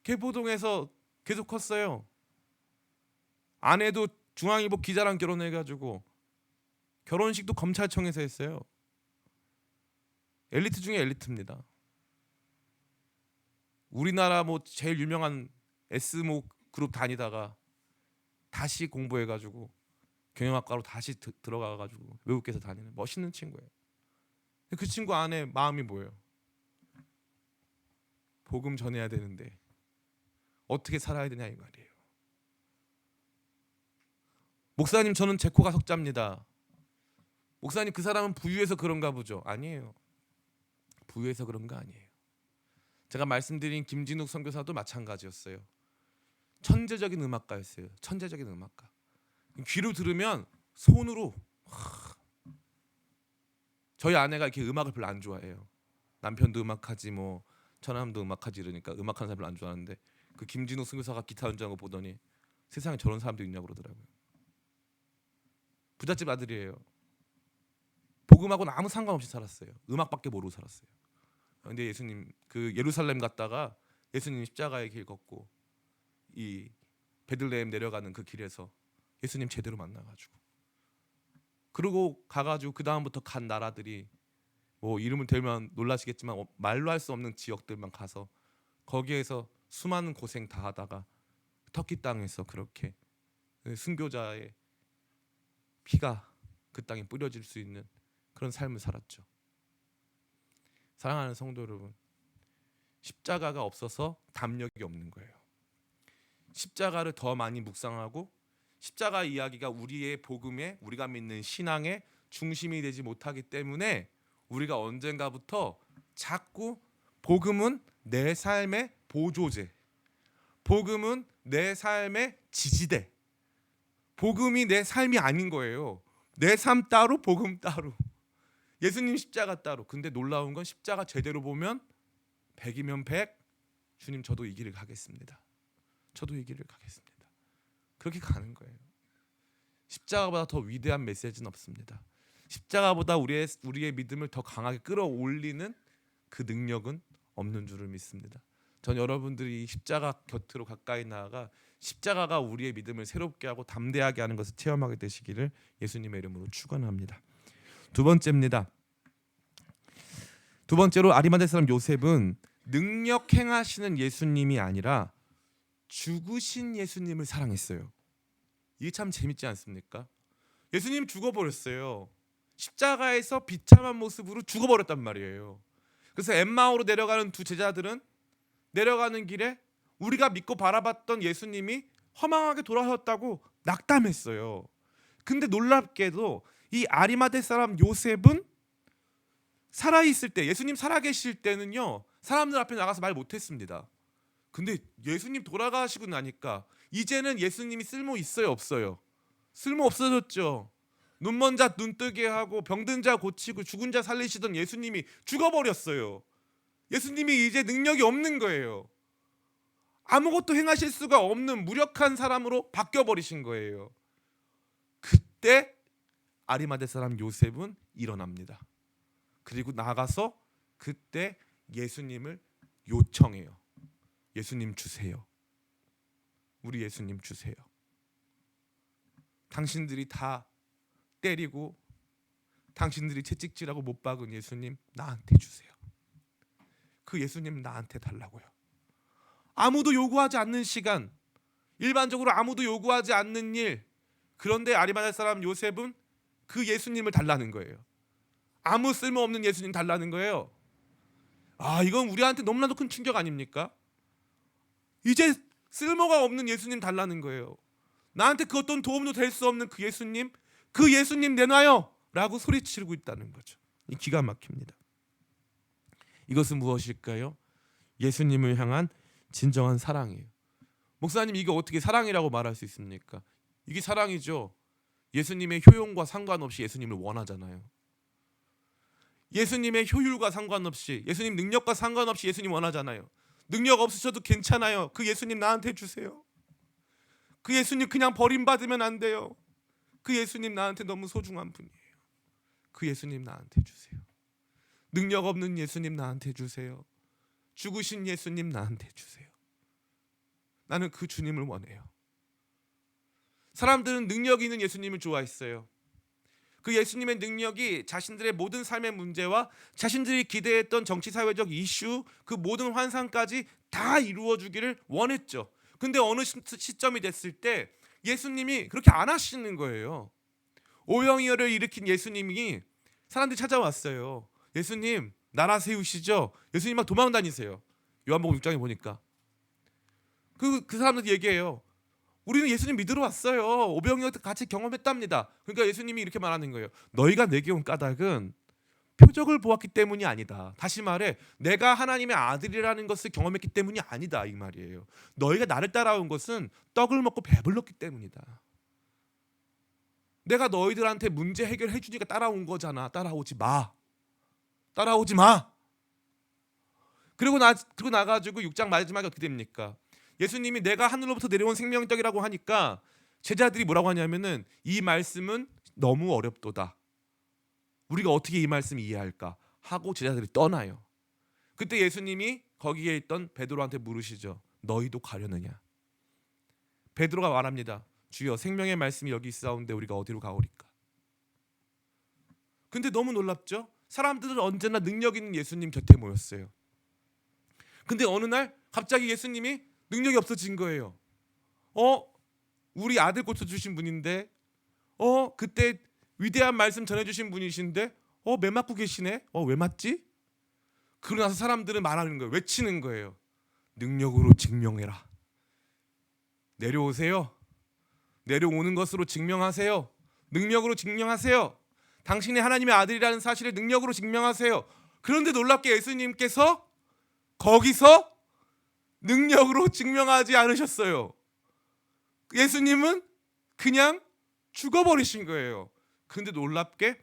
개포동에서 계속 컸어요. 아내도 중앙일보 기자랑 결혼해가지고 결혼식도 검찰청에서 했어요. 엘리트 중에 엘리트입니다. 우리나라 뭐 제일 유명한 S모 그룹 다니다가 다시 공부해가지고 경영학과로 다시 들어가가지고 외국에서 다니는 멋있는 친구예요. 그 친구 안에 마음이 뭐예요? 복음 전해야 되는데 어떻게 살아야 되냐 이 말이에요. 목사님 저는 제 코가 석자입니다. 목사님 그 사람은 부유해서 그런가 보죠. 아니에요. 부유해서 그런 거 아니에요. 제가 말씀드린 김진욱 선교사도 마찬가지였어요. 천재적인 음악가였어요. 천재적인 음악가. 귀로 들으면 손으로 저희 아내가 이렇게 음악을 별로 안 좋아해요. 남편도 음악하지 뭐 처남도 음악하지 이러니까 음악하는 사람 별로 안 좋아하는데 그 김진욱 선교사가 기타 연주하는 거 보더니 세상에 저런 사람도 있냐고 그러더라고요. 부잣집 아들이에요. 복음하고는 아무 상관없이 살았어요. 음악밖에 모르고 살았어요. 근데 예수님 그 예루살렘 갔다가 예수님 십자가의 길 걷고 이 베들레헴 내려가는 그 길에서 예수님 제대로 만나가지고 그리고 가가지고 그 다음부터 간 나라들이 뭐 이름을 대면 놀라시겠지만 말로 할 수 없는 지역들만 가서 거기에서 수많은 고생 다 하다가 터키 땅에서 그렇게 순교자의 피가 그 땅에 뿌려질 수 있는 그런 삶을 살았죠. 사랑하는 성도 여러분, 십자가가 없어서 담력이 없는 거예요. 십자가를 더 많이 묵상하고 십자가 이야기가 우리의 복음에 우리가 믿는 신앙의 중심이 되지 못하기 때문에 우리가 언젠가부터 자꾸 복음은 내 삶의 보조제, 복음은 내 삶의 지지대, 복음이 내 삶이 아닌 거예요. 내 삶 따로 복음 따로. 예수님 십자가 따로. 근데 놀라운 건 십자가 제대로 보면 100이면 100. 주님 저도 이 길을 가겠습니다. 저도 이 길을 가겠습니다. 그렇게 가는 거예요. 십자가보다 더 위대한 메시지는 없습니다. 십자가보다 우리의 믿음을 더 강하게 끌어올리는 그 능력은 없는 줄을 믿습니다. 전 여러분들이 십자가 곁으로 가까이 나아가 십자가가 우리의 믿음을 새롭게 하고 담대하게 하는 것을 체험하게 되시기를 예수님의 이름으로 축원합니다. 두 번째입니다. 두 번째로 아리마대 사람 요셉은 능력 행하시는 예수님이 아니라 죽으신 예수님을 사랑했어요. 이게 참 재밌지 않습니까? 예수님 죽어버렸어요. 십자가에서 비참한 모습으로 죽어버렸단 말이에요. 그래서 엠마오로 내려가는 두 제자들은 내려가는 길에 우리가 믿고 바라봤던 예수님이 허망하게 돌아섰다고 낙담했어요. 근데 놀랍게도 이 아리마대 사람 요셉은 살아있을 때, 예수님 살아계실 때는요, 사람들 앞에 나가서 말 못했습니다. 근데 예수님 돌아가시고 나니까 이제는 예수님이 쓸모 있어요, 없어요? 쓸모 없어졌죠. 눈먼 자 눈 뜨게 하고 병든 자 고치고 죽은 자 살리시던 예수님이 죽어버렸어요. 예수님이 이제 능력이 없는 거예요. 아무것도 행하실 수가 없는 무력한 사람으로 바뀌어버리신 거예요. 그때 아리마대 사람 요셉은 일어납니다. 그리고 나가서 그때 예수님을 요청해요. 예수님 주세요. 우리 예수님 주세요. 당신들이 다 때리고 당신들이 채찍질하고 못 박은 예수님 나한테 주세요. 그 예수님 나한테 달라고요. 아무도 요구하지 않는 시간, 일반적으로 아무도 요구하지 않는 일, 그런데 아리마대 사람 요셉은 그 예수님을 달라는 거예요. 아무 쓸모없는 예수님 달라는 거예요. 이건 우리한테 너무나도 큰 충격 아닙니까? 이제 쓸모가 없는 예수님 달라는 거예요. 나한테 그 어떤 도움도 될 수 없는 그 예수님 내놔요 라고 소리치고 있다는 거죠. 이 기가 막힙니다. 이것은 무엇일까요? 예수님을 향한 진정한 사랑이에요. 목사님, 이거 어떻게 사랑이라고 말할 수 있습니까? 이게 사랑이죠. 예수님의 효용과 상관없이 예수님을 원하잖아요. 예수님의 효율과 상관없이, 예수님 능력과 상관없이 예수님 원하잖아요. 능력 없으셔도 괜찮아요. 그 예수님 나한테 주세요. 그 예수님 그냥 버림받으면 안 돼요. 그 예수님 나한테 너무 소중한 분이에요. 그 예수님 나한테 주세요. 능력 없는 예수님 나한테 주세요. 죽으신 예수님 나한테 주세요. 나는 그 주님을 원해요. 사람들은 능력 있는 예수님을 좋아했어요. 그 예수님의 능력이 자신들의 모든 삶의 문제와 자신들이 기대했던 정치사회적 이슈, 그 모든 환상까지 다 이루어주기를 원했죠. 근데 어느 시점이 됐을 때 예수님이 그렇게 안 하시는 거예요. 오병이어를 일으킨 예수님이 사람들이 찾아왔어요. 예수님 나라 세우시죠. 예수님 막 도망 다니세요. 요한복음 6장에 보니까 그 사람들 얘기해요. 우리는 예수님 믿으러 왔어요. 오병이어 같이 경험했답니다. 그러니까 예수님이 이렇게 말하는 거예요. 너희가 내게 온 까닭은 표적을 보았기 때문이 아니다. 다시 말해 내가 하나님의 아들이라는 것을 경험했기 때문이 아니다 이 말이에요. 너희가 나를 따라온 것은 떡을 먹고 배불렀기 때문이다. 내가 너희들한테 문제 해결해 주니까 따라온 거잖아. 따라오지 마. 따라오지 마. 그리고 나가지고 6장 마지막에 어떻게 됩니까? 예수님이 내가 하늘로부터 내려온 생명의 떡이라고 하니까 제자들이 뭐라고 하냐면은 이 말씀은 너무 어렵도다. 우리가 어떻게 이 말씀 이해할까 하고 제자들이 떠나요. 그때 예수님이 거기에 있던 베드로한테 물으시죠. 너희도 가려느냐? 베드로가 말합니다. 주여 생명의 말씀이 여기 있사온데 우리가 어디로 가오리까? 근데 너무 놀랍죠? 사람들은 언제나 능력 있는 예수님 곁에 모였어요. 근데 어느 날 갑자기 예수님이 능력이 없어진 거예요. 우리 아들 고쳐주신 분인데 그때 위대한 말씀 전해주신 분이신데 매 맞고 계시네. 왜 맞지? 그러고 나서 사람들은 말하는 거예요. 외치는 거예요. 능력으로 증명해라. 내려오세요. 내려오는 것으로 증명하세요. 능력으로 증명하세요. 당신이 하나님의 아들이라는 사실을 능력으로 증명하세요. 그런데 놀랍게 예수님께서 거기서 능력으로 증명하지 않으셨어요. 예수님은 그냥 죽어버리신 거예요. 그런데 놀랍게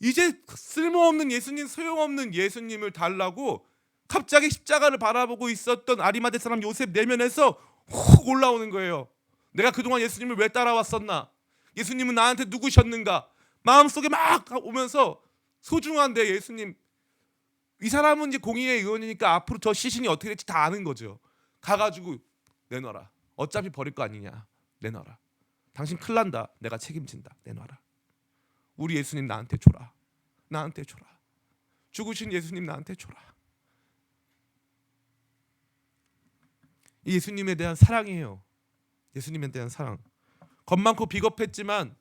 이제 쓸모없는 예수님, 소용없는 예수님을 달라고 갑자기 십자가를 바라보고 있었던 아리마대 사람 요셉 내면에서 훅 올라오는 거예요. 내가 그동안 예수님을 왜 따라왔었나? 예수님은 나한테 누구셨는가? 마음속에 막 오면서 소중한데 예수님, 이 사람은 이제 공의의 의원이니까 앞으로 저 시신이 어떻게 될지 다 아는 거죠. 가가지고 내놔라. 어차피 버릴 거 아니냐. 내놔라. 당신 큰일 난다. 내가 책임진다. 내놔라. 우리 예수님 나한테 줘라. 나한테 줘라. 죽으신 예수님 나한테 줘라. 이 예수님에 대한 사랑이에요. 예수님에 대한 사랑. 겁 많고 비겁했지만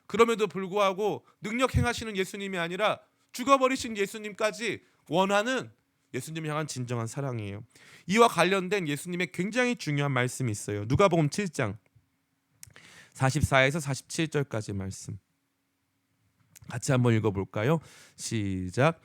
그럼에도 불구하고 능력 행하시는 예수님이 아니라 죽어버리신 예수님까지 원하는 예수님을 향한 진정한 사랑이에요. 이와 관련된 예수님의 굉장히 중요한 말씀이 있어요. 누가복음 7장 44에서 47절까지 말씀. 같이 한번 읽어볼까요? 시작.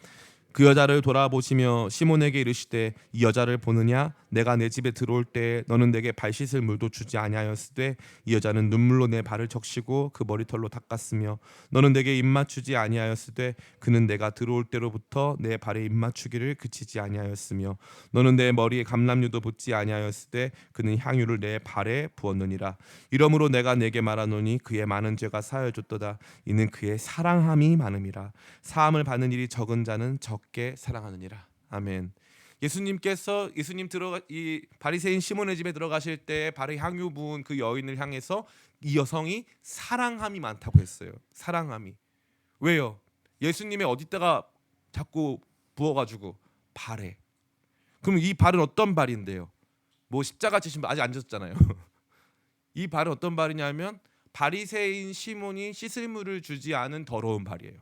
그 여자를 돌아보시며 시몬에게 이르시되 이 여자를 보느냐? 내가 내 집에 들어올 때 너는 내게 발 씻을 물도 주지 아니하였으되 이 여자는 눈물로 내 발을 적시고 그 머리털로 닦았으며 너는 내게 입맞추지 아니하였으되 그는 내가 들어올 때로부터 내 발에 입맞추기를 그치지 아니하였으며 너는 내 머리에 감람유도 붓지 아니하였으되 그는 향유를 내 발에 부었느니라. 이러므로 내가 내게 말하노니 그의 많은 죄가 사하여졌도다. 이는 그의 사랑함이 많음이라. 사함을 받는 일이 적은 자는 적게 사랑하느니라. 아멘. 예수님께서 이 바리새인 시몬의 집에 들어가실 때 발에 향유 부은 그 여인을 향해서 이 여성이 사랑함이 많다고 했어요. 사랑함이. 왜요? 예수님의 어디다가 자꾸 부어가지고 발에. 그럼 이 발은 어떤 발인데요? 뭐 십자가 지신 발 아직 안 졌잖아요. 이 발은 어떤 발이냐면 바리새인 시몬이 씻을 물을 주지 않은 더러운 발이에요.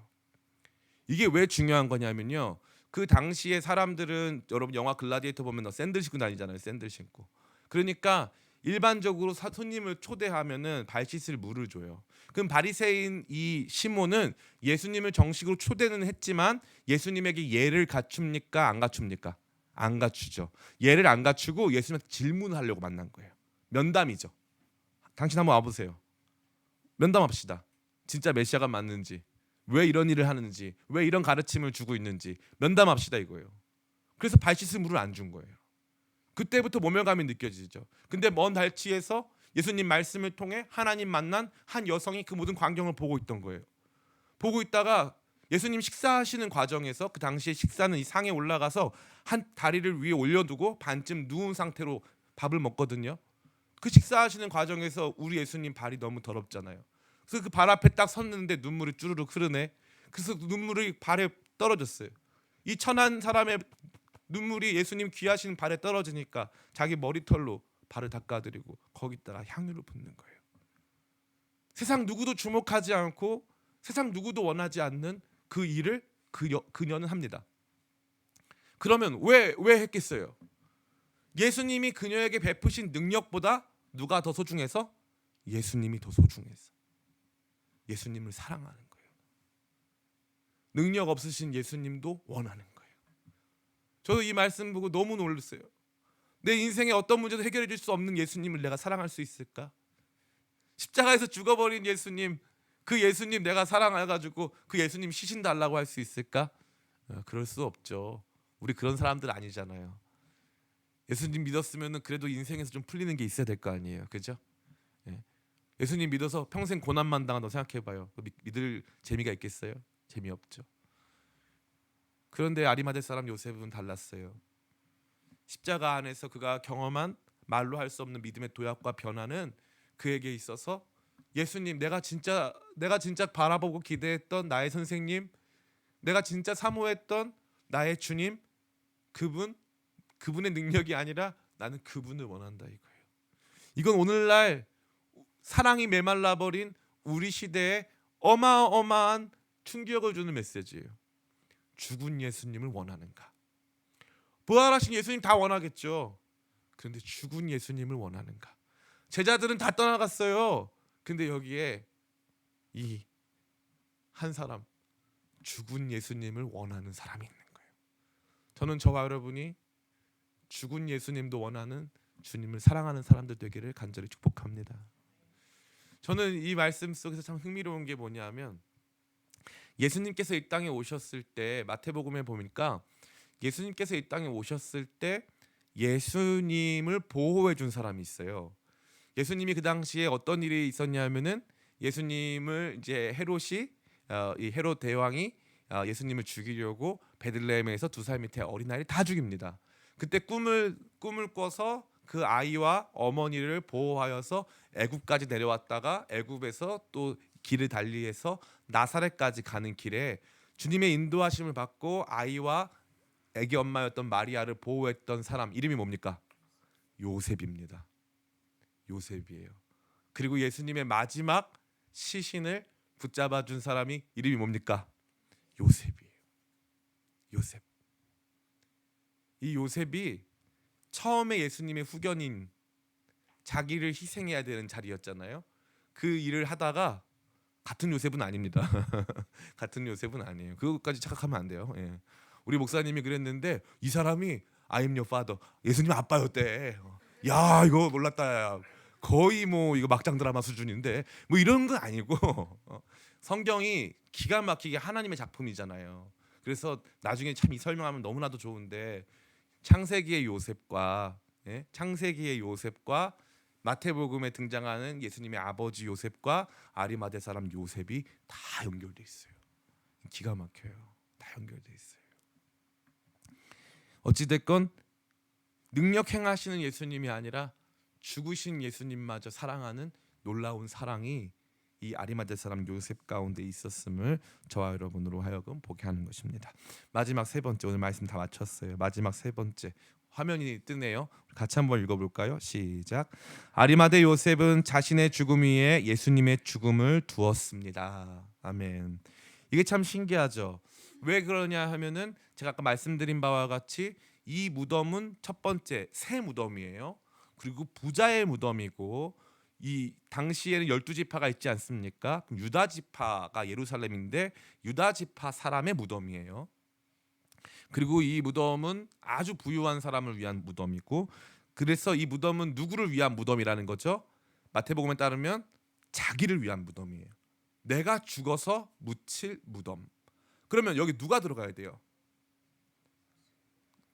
이게 왜 중요한 거냐면요. 그 당시에 사람들은 여러분 영화 글라디에이터 보면 샌들 신고 다니잖아요. 샌들 신고. 그러니까 일반적으로 손님을 초대하면은 발 씻을 물을 줘요. 그럼 바리새인 이 시몬은 예수님을 정식으로 초대는 했지만 예수님에게 예를 갖춥니까? 안 갖춥니까? 안 갖추죠. 예를 안 갖추고 예수님한테 질문하려고 만난 거예요. 면담이죠. 당신 한번 와보세요. 면담합시다. 진짜 메시아가 맞는지, 왜 이런 일을 하는지, 왜 이런 가르침을 주고 있는지 면담합시다 이거예요. 그래서 발 씻을 물을 안 준 거예요. 그때부터 모멸감이 느껴지죠. 근데 먼 발치에서 예수님 말씀을 통해 하나님 만난 한 여성이 그 모든 광경을 보고 있던 거예요. 보고 있다가 예수님 식사하시는 과정에서 그 당시에 식사는 이 상에 올라가서 한 다리를 위에 올려두고 반쯤 누운 상태로 밥을 먹거든요. 그 식사하시는 과정에서 우리 예수님 발이 너무 더럽잖아요. 그래서 그 발 앞에 딱 섰는데 눈물이 주르륵 흐르네. 그래서 눈물이 발에 떨어졌어요. 이 천한 사람의 눈물이 예수님 귀하신 발에 떨어지니까 자기 머리털로 발을 닦아드리고 거기다가 향유를 붓는 거예요. 세상 누구도 주목하지 않고 세상 누구도 원하지 않는 그 일을 그녀는 합니다. 그러면 왜 했겠어요? 예수님이 그녀에게 베푸신 능력보다 누가 더 소중해서? 예수님이 더 소중해서. 예수님을 사랑하는 거예요. 능력 없으신 예수님도 원하는 거예요. 저도 이 말씀 보고 너무 놀랐어요. 내 인생에 어떤 문제도 해결해 줄 수 없는 예수님을 내가 사랑할 수 있을까? 십자가에서 죽어버린 예수님, 그 예수님 내가 사랑해가지고 그 예수님 시신 달라고 할 수 있을까? 그럴 수 없죠. 우리 그런 사람들 아니잖아요. 예수님 믿었으면 그래도 인생에서 좀 풀리는 게 있어야 될 거 아니에요, 그죠? 예수님 믿어서 평생 고난만 당한다고 생각해봐요. 믿을 재미가 있겠어요? 재미없죠. 그런데 아리마대 사람 요셉은 달랐어요. 십자가 안에서 그가 경험한 말로 할 수 없는 믿음의 도약과 변화는 그에게 있어서 예수님, 내가 진짜 바라보고 기대했던 나의 선생님, 내가 진짜 사모했던 나의 주님, 그분의 능력이 아니라 나는 그분을 원한다 이거예요. 이건 오늘날 사랑이 메말라 버린 우리 시대에 어마어마한 충격을 주는 메시지예요. 죽은 예수님을 원하는가? 부활하신 예수님 다 원하겠죠. 그런데 죽은 예수님을 원하는가? 제자들은 다 떠나갔어요. 근데 여기에 이 한 사람, 죽은 예수님을 원하는 사람이 있는 거예요. 저는 저와 여러분이 죽은 예수님도 원하는 주님을 사랑하는 사람들 되기를 간절히 축복합니다. 저는 이 말씀 속에서 참 흥미로운 게 뭐냐면 예수님께서 이 땅에 오셨을 때 마태복음에 보니까 예수님께서 이 땅에 오셨을 때 예수님을 보호해 준 사람이 있어요. 예수님이 그 당시에 어떤 일이 있었냐면은 예수님을 이제 이 헤롯 대왕이 예수님을 죽이려고 베들레헴에서 2살 밑에 어린아이를 다 죽입니다. 그때 꿈을 꿔서 그 아이와 어머니를 보호하여서 애굽까지 내려왔다가 애굽에서 또 길을 달리해서 나사렛까지 가는 길에 주님의 인도하심을 받고 아이와 애기 엄마였던 마리아를 보호했던 사람 이름이 뭡니까? 요셉입니다. 요셉이에요. 그리고 예수님의 마지막 시신을 붙잡아 준 사람이 이름이 뭡니까? 요셉이에요. 요셉. 이 요셉이 처음에 예수님의 후견인 자기를 희생해야 되는 자리였잖아요. 그 일을 하다가 같은 요셉은 아닙니다. 같은 요셉은 아니에요. 그것까지 착각하면 안 돼요. 예. 우리 목사님이 그랬는데 이 사람이 I am your father. 예수님 아빠였대. 야 이거 몰랐다. 야. 거의 뭐 이거 막장 드라마 수준인데 뭐 이런 건 아니고 성경이 기가 막히게 하나님의 작품이잖아요. 그래서 나중에 참 이 설명하면 너무나도 좋은데 창세기의 요셉과 창세기의 요셉과 마태복음에 등장하는 예수님의 아버지 요셉과 아리마대 사람 요셉이 다 연결돼 있어요. 기가 막혀요. 다 연결돼 있어요. 어찌 됐건 능력 행하시는 예수님이 아니라 죽으신 예수님마저 사랑하는 놀라운 사랑이 이 아리마대 사람 요셉 가운데 있었음을 저와 여러분으로 하여금 보게 하는 것입니다. 마지막 세 번째, 오늘 말씀 다 마쳤어요. 마지막 세 번째 화면이 뜨네요. 같이 한번 읽어볼까요? 시작. 아리마대 요셉은 자신의 죽음 위에 예수님의 죽음을 두었습니다. 아멘. 이게 참 신기하죠. 왜 그러냐 하면은 제가 아까 말씀드린 바와 같이 이 무덤은 첫 번째 새 무덤이에요. 그리고 부자의 무덤이고 이 당시에는 12지파가 있지 않습니까? 그럼 유다 지파가 예루살렘인데 유다 지파 사람의 무덤이에요. 그리고 이 무덤은 아주 부유한 사람을 위한 무덤이고 그래서 이 무덤은 누구를 위한 무덤이라는 거죠? 마태복음에 따르면 자기를 위한 무덤이에요. 내가 죽어서 묻힐 무덤. 그러면 여기 누가 들어가야 돼요?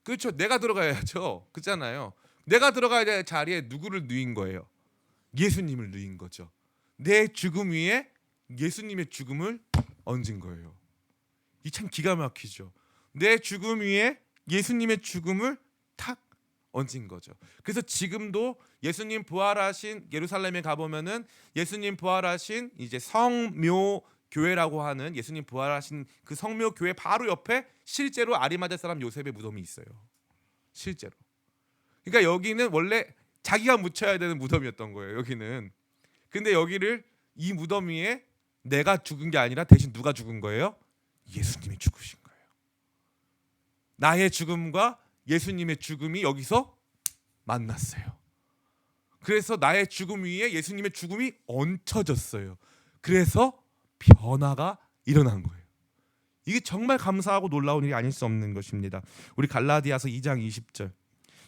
그렇죠. 내가 들어가야죠. 그렇잖아요. 내가 들어가야 될 자리에 누구를 누인 거예요? 예수님을 누인 거죠. 내 죽음 위에 예수님의 죽음을 얹은 거예요. 이 참 기가 막히죠. 내 죽음 위에 예수님의 죽음을 탁 얹은 거죠. 그래서 지금도 예수님 부활하신 예루살렘에 가보면은 예수님 부활하신 이제 성묘 교회라고 하는 예수님 부활하신 그 성묘 교회 바로 옆에 실제로 아리마대 사람 요셉의 무덤이 있어요. 실제로. 그러니까 여기는 원래 자기가 묻혀야 되는 무덤이었던 거예요. 여기는. 근데 여기를 이 무덤 위에 내가 죽은 게 아니라 대신 누가 죽은 거예요? 예수님이 죽으신 거예요. 나의 죽음과 예수님의 죽음이 여기서 만났어요. 그래서 나의 죽음 위에 예수님의 죽음이 얹혀졌어요. 그래서 변화가 일어난 거예요. 이게 정말 감사하고 놀라운 일이 아닐 수 없는 것입니다. 우리 갈라디아서 2장 20절.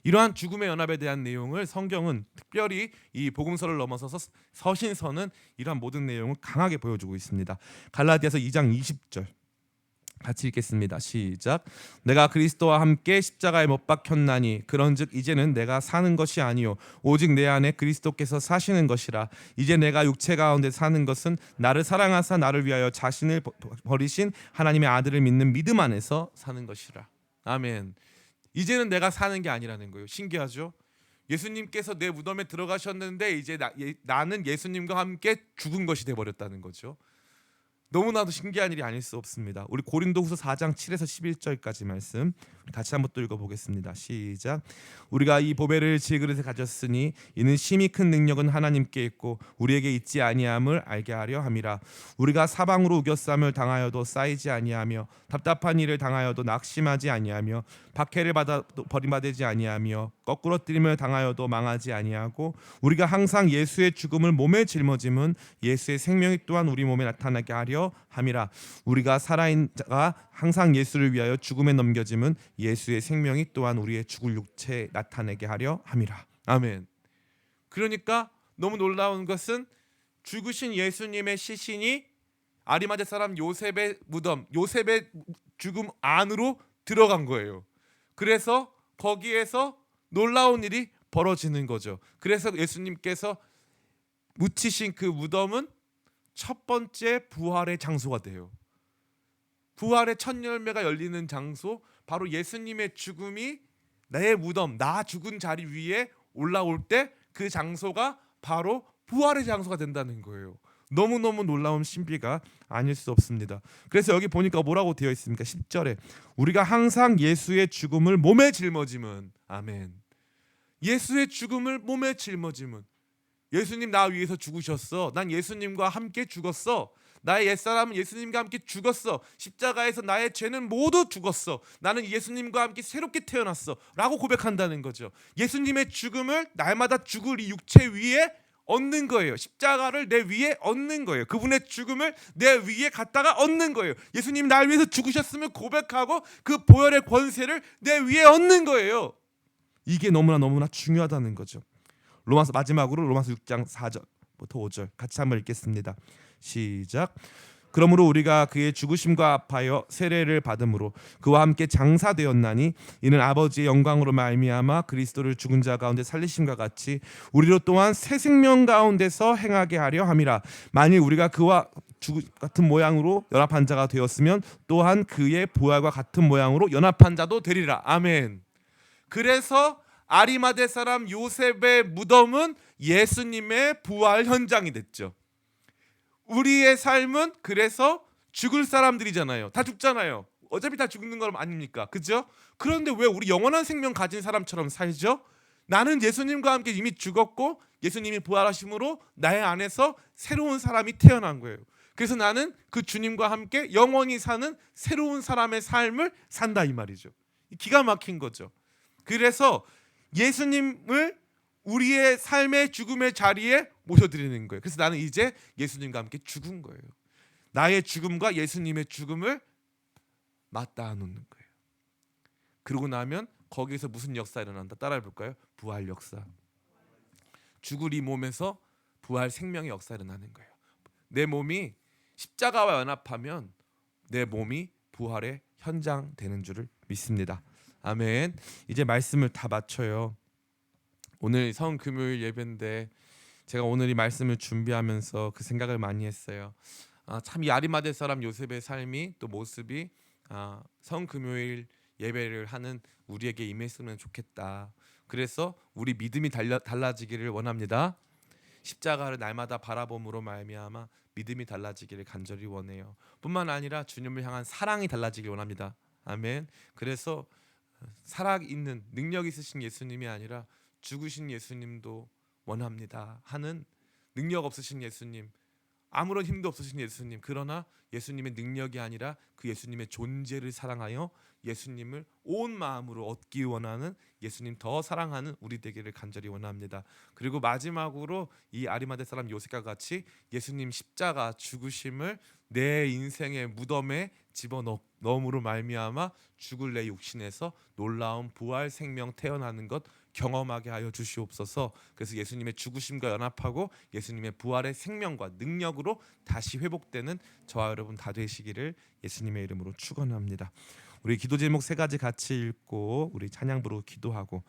이러한 죽음의 연합에 대한 내용을 성경은 특별히 이 복음서를 넘어서서 서신서는 이러한 모든 내용을 강하게 보여주고 있습니다. 갈라디아서 2장 20절 같이 읽겠습니다. 시작. 내가 그리스도와 함께 십자가에 못 박혔나니 그런즉 이제는 내가 사는 것이 아니요 오직 내 안에 그리스도께서 사시는 것이라. 이제 내가 육체 가운데 사는 것은 나를 사랑하사 나를 위하여 자신을 버리신 하나님의 아들을 믿는 믿음 안에서 사는 것이라. 아멘. 이제는 내가 사는 게 아니라는 거예요. 신기하죠? 예수님께서 내 무덤에 들어가셨는데 이제 나는 예수님과 함께 죽은 것이 되어버렸다는 거죠. 너무나도 신기한 일이 아닐 수 없습니다. 우리 고린도후서 4장 7에서 11절까지 말씀 같이 한번 또 읽어보겠습니다. 시작. 우리가 이 보배를 질그릇에 가졌으니 이는 심히 큰 능력은 하나님께 있고 우리에게 있지 아니함을 알게 하려 함이라. 우리가 사방으로 우겨쌈을 당하여도 쌓이지 아니하며 답답한 일을 당하여도 낙심하지 아니하며 박해를 받아 버림받지 아니하며 거꾸로 뜨림을 당하여도 망하지 아니하고 우리가 항상 예수의 죽음을 몸에 짊어짐은 예수의 생명이 또한 우리 몸에 나타나게 하려 함이라. 우리가 살아있는 자가 항상 예수를 위하여 죽음에 넘겨짐은 예수의 생명이 또한 우리의 죽을 육체에 나타내게 하려 함이라. 아멘. 그러니까 너무 놀라운 것은 죽으신 예수님의 시신이 아리마대 사람 요셉의 무덤, 요셉의 죽음 안으로 들어간 거예요. 그래서 거기에서 놀라운 일이 벌어지는 거죠. 그래서 예수님께서 묻히신 그 무덤은 첫 번째 부활의 장소가 돼요. 부활의 첫 열매가 열리는 장소, 바로 예수님의 죽음이 내 무덤, 나 죽은 자리 위에 올라올 때 그 장소가 바로 부활의 장소가 된다는 거예요. 너무너무 놀라운 신비가 아닐 수 없습니다. 그래서 여기 보니까 뭐라고 되어 있습니까? 10절에 우리가 항상 예수의 죽음을 몸에 짊어짐은, 아멘. 예수의 죽음을 몸에 짊어짐은, 예수님 나 위해서 죽으셨어. 난 예수님과 함께 죽었어. 나의 옛사람은 예수님과 함께 죽었어. 십자가에서 나의 죄는 모두 죽었어. 나는 예수님과 함께 새롭게 태어났어 라고 고백한다는 거죠. 예수님의 죽음을 날마다 죽을 이 육체 위에 얻는 거예요. 십자가를 내 위에 얻는 거예요. 그분의 죽음을 내 위에 갖다가 얻는 거예요. 예수님 날 위해서 죽으셨음을 고백하고 그 보혈의 권세를 내 위에 얻는 거예요. 이게 너무나 중요하다는 거죠. 로마서, 마지막으로 로마서 6장 4절부터 5절 같이 한번 읽겠습니다. 시작. 그러므로 우리가 그의 죽으심과 합하여 세례를 받음으로 그와 함께 장사되었나니 이는 아버지의 영광으로 말미암아 그리스도를 죽은 자 가운데 살리심과 같이 우리로 또한 새 생명 가운데서 행하게 하려 함이라. 만일 우리가 그와 같은 모양으로 연합한 자가 되었으면 또한 그의 부활과 같은 모양으로 연합한 자도 되리라. 아멘. 그래서 아리마대 사람 요셉의 무덤은 예수님의 부활 현장이 됐죠. 우리의 삶은 그래서 죽을 사람들이잖아요. 다 죽잖아요. 어차피 다 죽는 거 아닙니까? 그죠? 그런데 왜 우리 영원한 생명 가진 사람처럼 살죠? 나는 예수님과 함께 이미 죽었고 예수님이 부활하심으로 나의 안에서 새로운 사람이 태어난 거예요. 그래서 나는 그 주님과 함께 영원히 사는 새로운 사람의 삶을 산다 이 말이죠. 기가 막힌 거죠. 그래서 예수님을 우리의 삶의 죽음의 자리에 모셔드리는 거예요. 그래서 나는 이제 예수님과 함께 죽은 거예요. 나의 죽음과 예수님의 죽음을 맞닿아 놓는 거예요. 그러고 나면 거기에서 무슨 역사가 일어난다? 따라해 볼까요? 부활 역사. 죽을 이 몸에서 부활 생명의 역사가 일어나는 거예요. 내 몸이 십자가와 연합하면 내 몸이 부활의 현장 되는 줄을 믿습니다. 아멘. 이제 말씀을 다 마쳐요. 오늘 성금요일 예배인데 제가 오늘 이 말씀을 준비하면서 그 생각을 많이 했어요. 참 이 아리마대 사람 요셉의 삶이 또 모습이 성금요일 예배를 하는 우리에게 임했으면 좋겠다. 그래서 우리 믿음이 달라지기를 원합니다. 십자가를 날마다 바라봄으로 말미암아 믿음이 달라지기를 간절히 원해요. 뿐만 아니라 주님을 향한 사랑이 달라지길 원합니다. 아멘. 그래서 살아있는 능력 있으신 예수님이 아니라 죽으신 예수님도 원합니다 하는, 능력 없으신 예수님, 아무런 힘도 없으신 예수님, 그러나 예수님의 능력이 아니라 그 예수님의 존재를 사랑하여 예수님을 온 마음으로 얻기 원하는, 예수님 더 사랑하는 우리 되기를 간절히 원합니다. 그리고 마지막으로 이 아리마대 사람 요셉과 같이 예수님 십자가 죽으심을 내 인생의 무덤에 집어넣음으로 말미암아 죽을 내 육신에서 놀라운 부활 생명 태어나는 것 경험하게 하여 주시옵소서. 그래서 예수님의 죽으심과 연합하고 예수님의 부활의 생명과 능력으로 다시 회복되는 저와 여러분 다 되시기를 예수님의 이름으로 축원합니다. 우리 기도 제목 3가지 같이 읽고 우리 찬양 부르고 기도하고